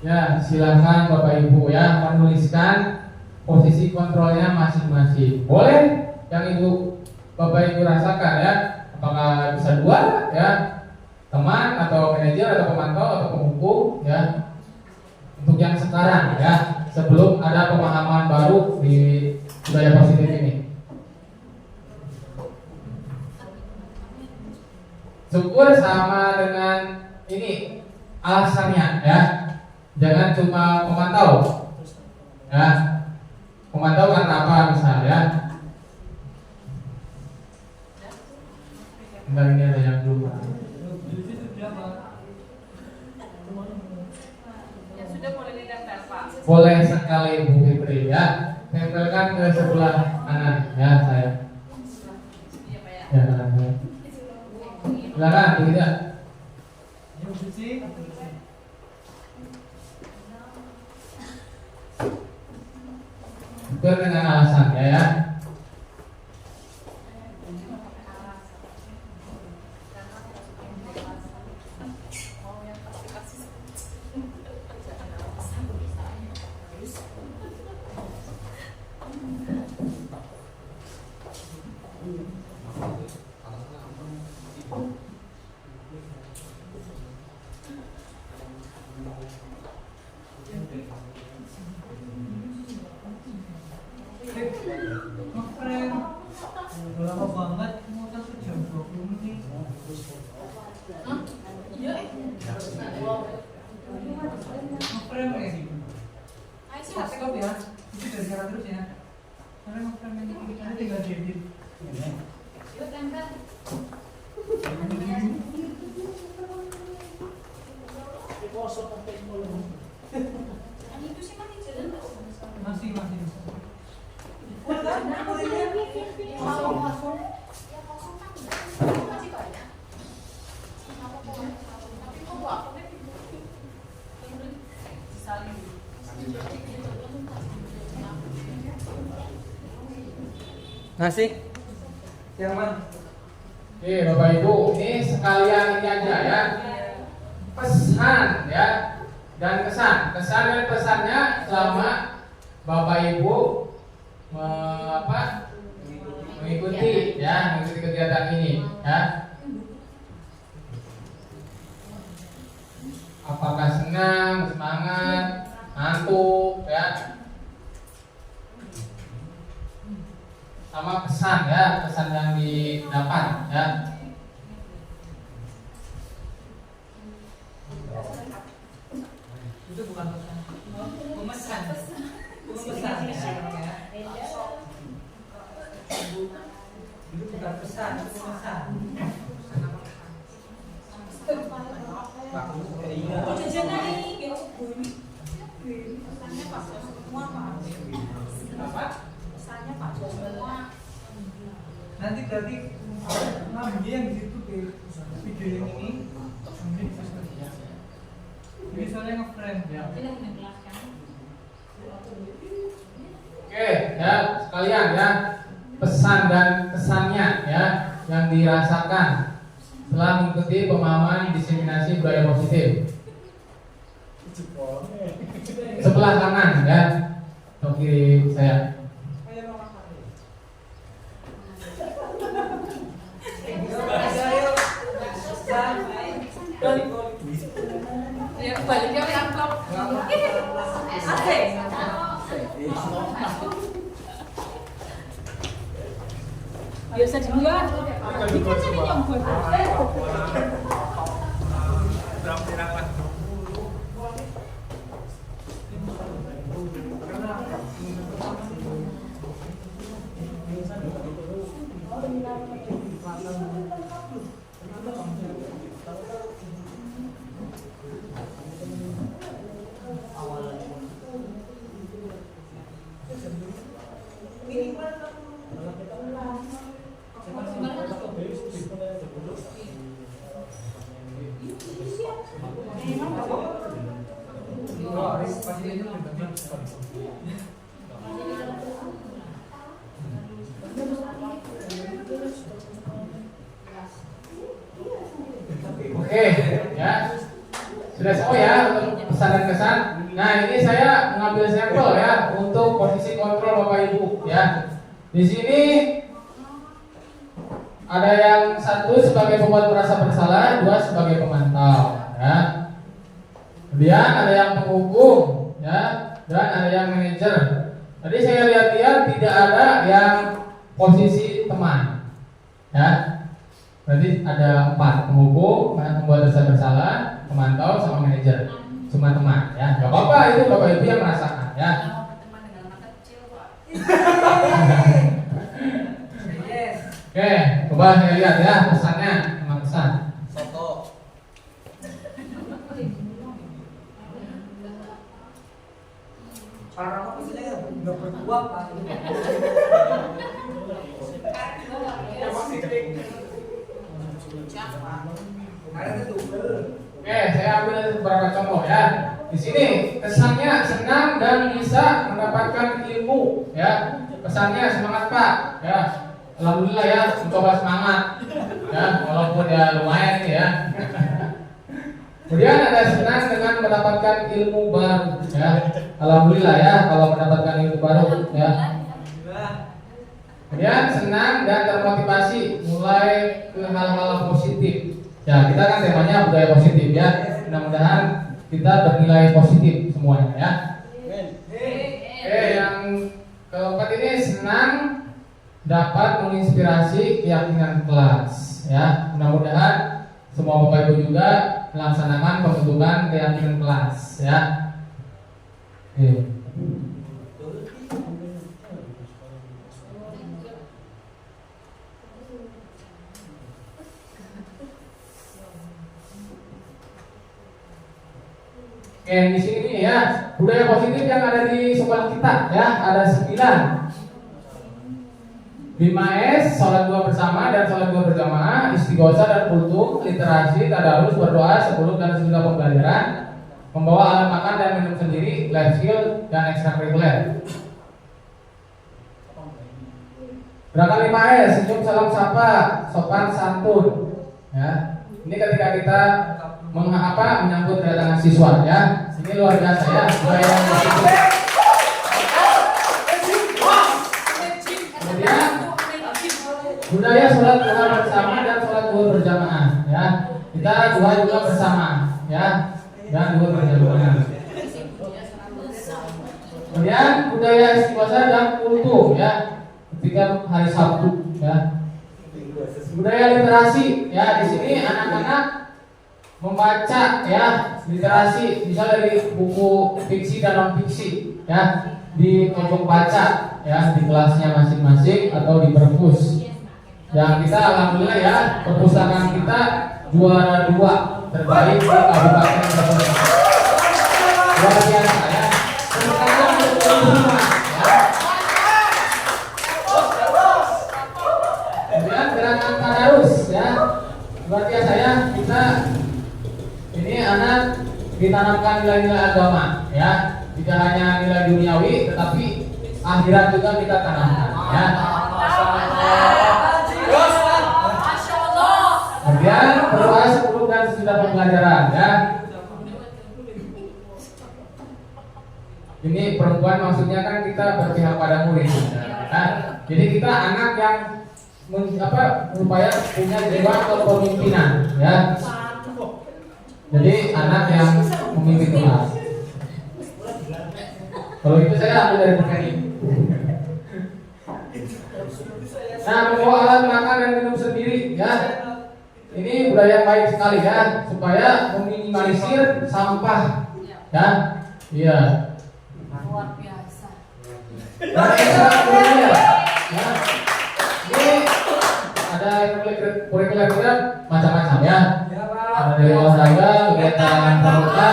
Speaker 2: Ya, silakan Bapak Ibu ya menuliskan posisi kontrolnya masing-masing. Boleh yang Ibu Bapak Ibu rasakan ya, apakah bisa dua ya, teman atau manajer atau pemantau atau pemukul ya. Untuk yang sekarang ya, sebelum ada pemahaman baru di budaya positif ini. Syukur sama dengan ini alasannya ya. Jangan cuma memantau ya. Memantau karena apa misalnya ya. Bentar, ini ada yang belum.
Speaker 4: Ya sudah boleh didaftar Pak.
Speaker 2: Boleh sekali Bu Fitri ya. Tempelkan ke sebelah kanan ya saya. Ya, ya. Silakan begitu ya. Betul dengan alasannya ya.
Speaker 5: Lama banget, mau satu jam 20 menit.
Speaker 8: Iya.
Speaker 5: Ngeframe kayak gitu. Stop ya, itu dari cara terus ya. Karena ngeframe ini kita tinggal diedit.
Speaker 8: Yuk tempel. Itu sih masih jalan nggak?
Speaker 5: Masih. Ngasih? Yang mana?
Speaker 2: Oke Bapak Ibu, ini sekalian ini aja ya. Pesan ya dan kesan. Kesan dan pesannya selama Bapak Ibu mengikuti kegiatan ini ya. Apakah senang, semangat, ngantuk ya. Sama pesan ya, pesan yang didapat ya.
Speaker 5: Itu bukan pesan. Pemesan. Pemesan ya. Itu bukan pesan, itu pemesan. Nanti berarti ngambil yang di situ di video yang ini ambil di situ. Ini soalnya ngeframe ya.
Speaker 2: Oke ya sekalian ya, pesan dan kesannya ya yang dirasakan setelah mengikuti pemahaman diseminasi budaya positif. Sebelah kanan ya, atau kiri saya.
Speaker 8: Ya baliknya yang amplop. Asik. Biasa duluan. Ini kan yang buat.
Speaker 2: Oke, ya. Sudah semua ya untuk pesan dan kesan. Nah, ini saya mengambil sampel ya untuk posisi kontrol Bapak Ibu ya. Di sini ada yang satu sebagai pembuat merasa bersalah, dua sebagai pemantau ya. Kemudian ada yang penghukum ya, dan ada yang manajer. Tadi saya lihat-lihat tidak ada yang posisi teman ya. Berarti ada 4, penghukum, pembuat merasa bersalah, pemantau, sama manajer. Cuma teman ya, gak apa-apa, itu Bapak Ibu yang merasakan ya. Oke, coba saya lihat ya pesannya, sama pesan.
Speaker 6: Soto.
Speaker 5: Cara apa sih ya? Enggak berkuah Pak.
Speaker 2: Oke, saya ambil beberapa contoh ya. Di sini kesannya senang dan bisa mendapatkan ilmu ya. Pesannya semangat Pak ya. Alhamdulillah ya, mencoba semangat ya, walaupun ya lumayan nih ya. Kemudian ada senang dengan mendapatkan ilmu baru ya. Alhamdulillah ya kalau mendapatkan ilmu baru ya. Kemudian senang dan termotivasi mulai ke hal-hal positif. Ya, kita kan temanya budaya positif ya. Mudah-mudahan kita bernilai positif semuanya ya. Oke, yang keempat ini senang dapat menginspirasi keyakinan kelas ya. Mudah-mudahan semua Bapak Ibu juga melaksanakan pembentukan keyakinan kelas ya. Oke. Oke, di sini ya, budaya positif yang ada di sekolah kita ya, ada 9. 5S, sholat 2 bersama dan sholat 2 berjamaah, istighosah dan kultum, literasi, tadarus, berdoa sebelum dan sesudah pembelajaran, membawa alat makan dan minum sendiri, life skill dan ekstrakurikuler. Berangkat 5S, senyum, salam sapa, sopan santun. Ya, ini ketika kita menyambut kedatangan siswa ya. Ini luar biasa ya, budaya yang positif. Kemudian budaya sholat duha bersama dan sholat duha berjamaah ya. Kita duha juga bersama ya, dan duha berjamaah. Kemudian budaya istighosah dan kultum ya, ketika hari Sabtu ya. Budaya literasi ya, di sini anak-anak membaca ya, literasi bisa dari buku fiksi dan non fiksi ya, di pojok baca ya, di kelasnya masing-masing atau di perpus. Yang kita alhamdulillah ya, perpustakaan kita juara 2 terbaik di Kabupaten Brebes. Luar biasa ya. Perpustakaan untuk semua ya. Kemudian gerakan tadarus ya, luar biasa ya, kita ini anak ditanamkan nilai-nilai agama ya, tidak hanya nilai duniawi tetapi akhirat juga kita tanamkan ya. Kemudian berdoa sebelum dan sesudah pembelajaran ya. Ini perempuan maksudnya kan kita berpihak pada murid ya. Jadi kita anak yang upaya punya jiwa kepemimpinan ya. Jadi anak yang memimpin kelas. Kalau itu saya ambil dari buku ini. Nah, membawa alat makan dan minum sendiri ya. Ini budaya yang baik sekali ya, supaya meminimalisir sampah ya. Iya.
Speaker 8: Luar biasa.
Speaker 2: Dan ekstrakurikuler ya. Ini ada kurikuler macam-macam ya. Ada dari olahraga, kegiatan pramuka,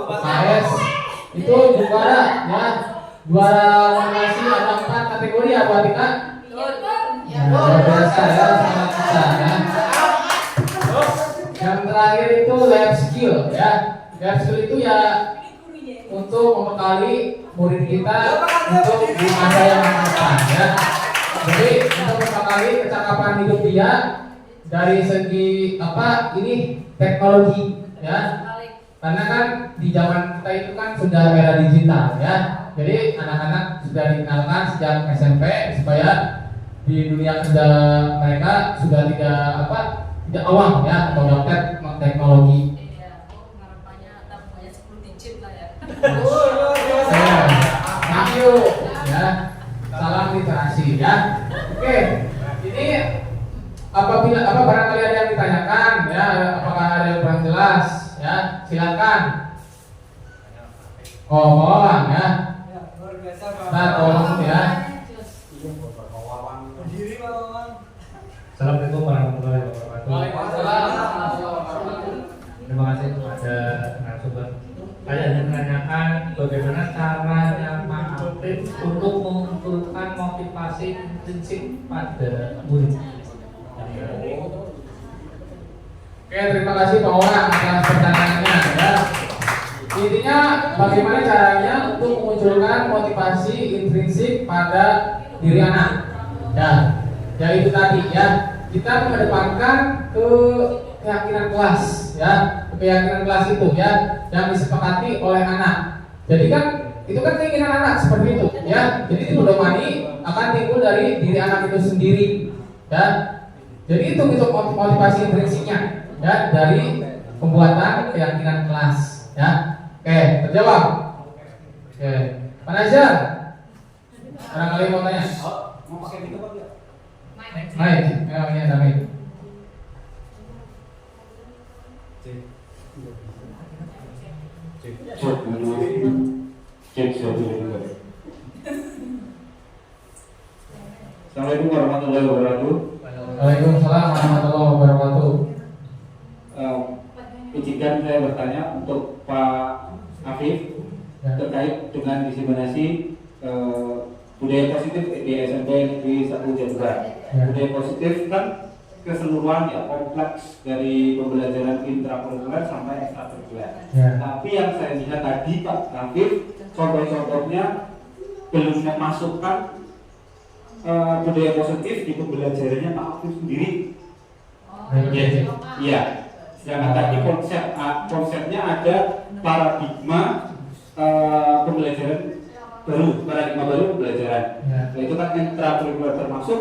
Speaker 2: KS, itu juara ya, juara nominasi ada 4 kategori ya Bu Atika. Ya, luar biasa ya, sangat besar ya. Yang terakhir itu life skill ya. Life skill itu ya untuk membekali murid kita untuk di masa yang akan datang ya. Jadi untuk membekali kecakapan hidup dia dari segi apa ini teknologi ya. Karena kan di zaman kita itu kan sudah era digital ya. Jadi anak-anak sudah dikenalkan sejak SMP supaya di dunia kerja mereka sudah tidak awam ya atau gaptek teknologi.
Speaker 8: Iya, harapannya tabungannya 10 digit lah ya.
Speaker 2: Thank you ya. Salam literasi ya. Oke, ini apabila barangkali ada yang ditanyakan ya, apakah ada yang kurang jelas ya, silakan. Bawang ya. Nah, tolong ya.
Speaker 11: Assalamualaikum warahmatullahi wabarakatuh.
Speaker 2: Waalaikumsalam warahmatullahi wabarakatuh.
Speaker 11: Terima kasih kepada narasumber. Saya ingin menanyakan bagaimana caranya Pak Afif untuk mengumpulkan motivasi intrinsik pada murid.
Speaker 2: Oke, terima kasih Pak Orang atas pertanyaannya ya. Intinya bagaimana caranya untuk memunculkan motivasi intrinsik pada diri anak. Ya itu tadi ya. Kita mengedepankan keyakinan kelas ya, keyakinan kelas itu ya yang disepakati oleh anak. Jadi kan itu kan keinginan anak seperti itu ya. Jadi dipedomani akan timbul dari diri anak itu sendiri ya. Jadi itu motivasi intrinsiknya ya dari pembuatan keyakinan kelas ya. Oke, terjawab. Oke, Pak Nazar, barangkali mau tanya.
Speaker 6: Mau pakai itu apa?
Speaker 2: Baik, ya ini ada mic.
Speaker 12: Assalamualaikum warahmatullahi wabarakatuh.
Speaker 2: Waalaikumsalam warahmatullahi wabarakatuh.
Speaker 12: Izinkan saya bertanya untuk Pak Afif terkait dengan diseminasi budaya positif di SMP Negeri 1 Jember. Budaya positif kan keseluruhan ya, kompleks dari pembelajaran intrakurikuler sampai ekstrakurikuler. Tapi yang saya lihat tadi Pak Afif contoh-contohnya belum memasukkan budaya positif di pembelajarannya Pak Afif sendiri. Iya. Yang tadi konsepnya ada paradigma pembelajaran baru, paradigma baru pembelajaran. Itu kan intrakurikuler termasuk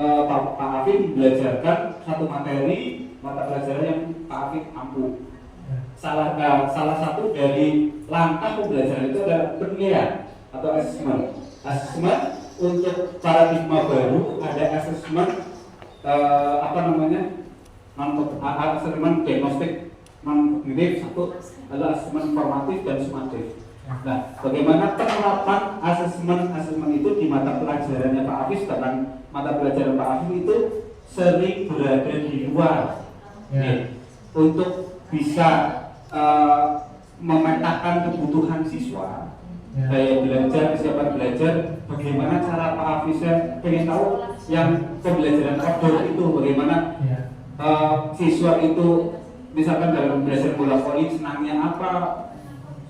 Speaker 12: Pak Afif belajarkan satu materi mata pelajaran yang Pak Afif mampu. Salah satu dari langkah pembelajaran itu adalah penilaian atau assessment. Assessment untuk paradigma baru ada assessment assessment diagnostik non-kognitif satu, lalu assessment formatif dan sumatif. Nah, bagaimana penerapan assessment itu di mata pelajarannya Pak Afif? Karena mata pelajaran Pak Afif itu sering berada di luar untuk bisa memetakan kebutuhan siswa, daya belajar, kesiapan belajar. Bagaimana cara Pak Afif? Saya pengen tahu yang pembelajaran outdoor itu bagaimana siswa itu misalkan dalam pembelajaran bola voli senangnya apa,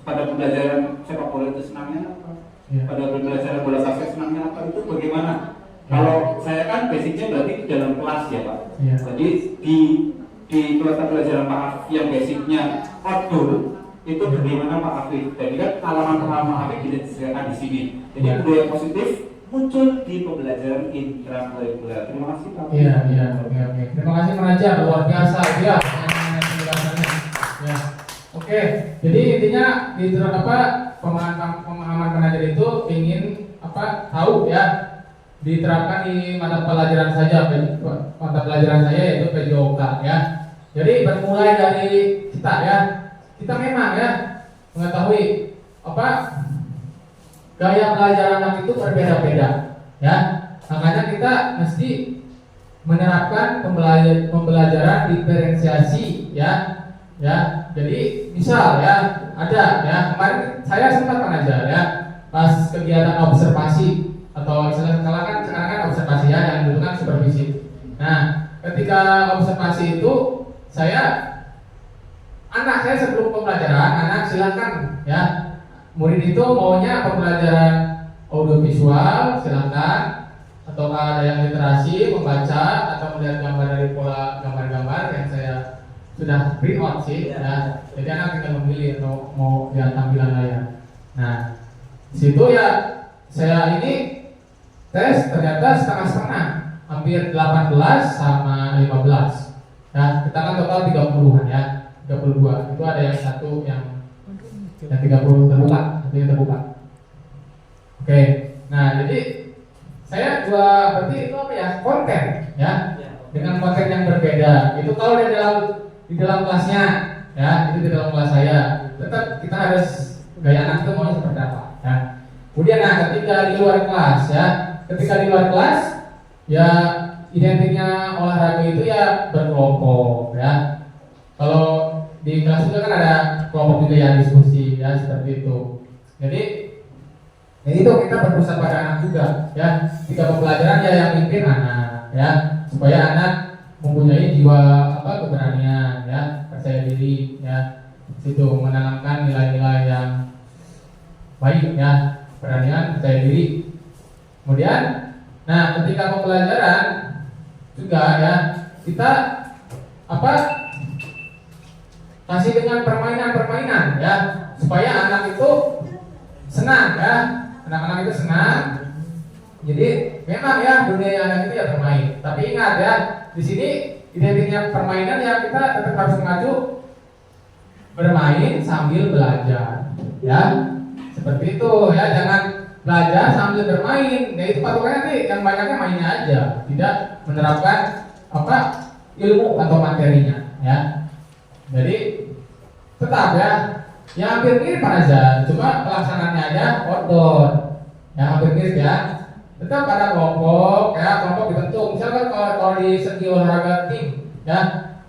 Speaker 12: pada pembelajaran sepak bola itu senangnya apa, pada pembelajaran bola basket senangnya apa, itu bagaimana? Kalau saya kan basicnya berarti dalam kelas ya Pak. Jadi di mata pelajaran Pak Afif yang basicnya outdoor itu bagaimana Pak Afif? Jadi kan pengalaman Afif tidak disediakan di sini. Jadi budaya positif muncul di pembelajaran intrakurikuler. Terima kasih Pak.
Speaker 2: Iya. Terima kasih Raja, luar biasa ya. Ya. Oke, jadi intinya di pemahaman pengajar itu ingin tahu ya, diterapkan di mata pelajaran saja, mata pelajaran saya yaitu PJOK ya. Jadi bermulai dari kita ya, kita memang ya mengetahui gaya belajar anak itu berbeda-beda ya. Makanya kita mesti menerapkan pembelajaran diferensiasi ya. Jadi misal ya ada ya, kemarin saya sempat mengajar ya pas kegiatan observasi atau sekarang kan observasi ya, yang dulu kan supervisi. Nah, ketika observasi itu anak saya sebelum pembelajaran, anak silakan ya murid itu maunya pembelajaran audiovisual, silakan. Atau ada yang literasi, membaca atau melihat gambar dari pola gambar-gambar yang saya sudah print out sih, ya. Jadi anak tinggal memilih atau mau lihat tampilan layar. Nah, di situ ya saya ini tes ternyata setengah-setengah, hampir 18 sama 15. Ya, kita kan total 30-an ya, 32. Itu ada yang satu yang 30 terbuka, artinya terbuka. Oke, nah jadi saya berarti itu apa ya, konten ya, dengan konten yang berbeda. Itu kalau di dalam kelasnya, ya, itu di dalam kelas saya, tetap kita harus gaya anak itu maunya seperti apa, ya. Kemudian nah ketika di luar kelas ya, ya identiknya olahraga itu ya berkelompok ya. Kalau di kelas juga kan ada kelompok juga yang diskusi ya, seperti itu. Jadi ya itu kita berpusat pada anak juga ya. Ketika pembelajaran ya yang mimpin anak ya, supaya anak mempunyai jiwa keberanian ya, percaya diri ya. Situ menanamkan nilai-nilai yang baik ya, keberanian, percaya diri. Kemudian nah ketika pembelajaran juga ya, kita kasih dengan permainan-permainan ya, supaya anak itu senang ya, anak-anak itu senang. Jadi memang ya dunia anak itu ya bermain, tapi ingat ya, di sini identiknya permainan ya, kita tetap harus mengacu bermain sambil belajar ya, seperti itu ya. Jangan belajar sambil bermain, ya itu patokannya nanti yang banyaknya mainnya aja, tidak menerapkan ilmu atau materinya ya. Jadi tetap ya, hampir mirip aja, cuma pelaksanaannya aja outdoor ya, hampir mirip ya. Tetap ada kelompok ya, kelompok dibentuk. Misalkan kalau di segi olahraga tim ya,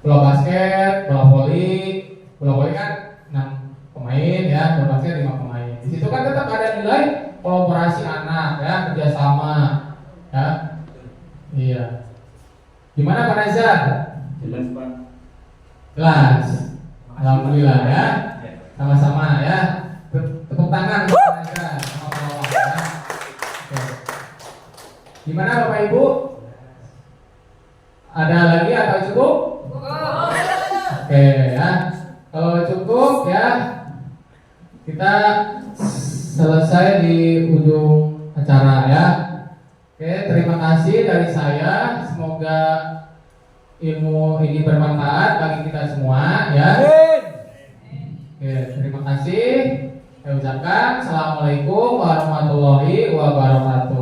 Speaker 2: bola basket, bola voli kan 6 pemain ya, bola basket 5 pemain. Di situ kan tetap ada nilai kolaborasi anak ya, kerjasama ya. Iya. Gimana Pak Nazar?
Speaker 12: Jelas Pak.
Speaker 2: Jelas. Alhamdulillah ya. Sama-sama ya. Tepuk tangan Pak Nazar sama Pak ya. Oke. Gimana Bapak Ibu? Ada lagi atau cukup? Oke ya. Kalau cukup ya, kita selesai di ujung acara ya. Oke, terima kasih dari saya. Semoga ilmu ini bermanfaat bagi kita semua ya. Oke, terima kasih. Saya ucapkan Assalamualaikum warahmatullahi wabarakatuh.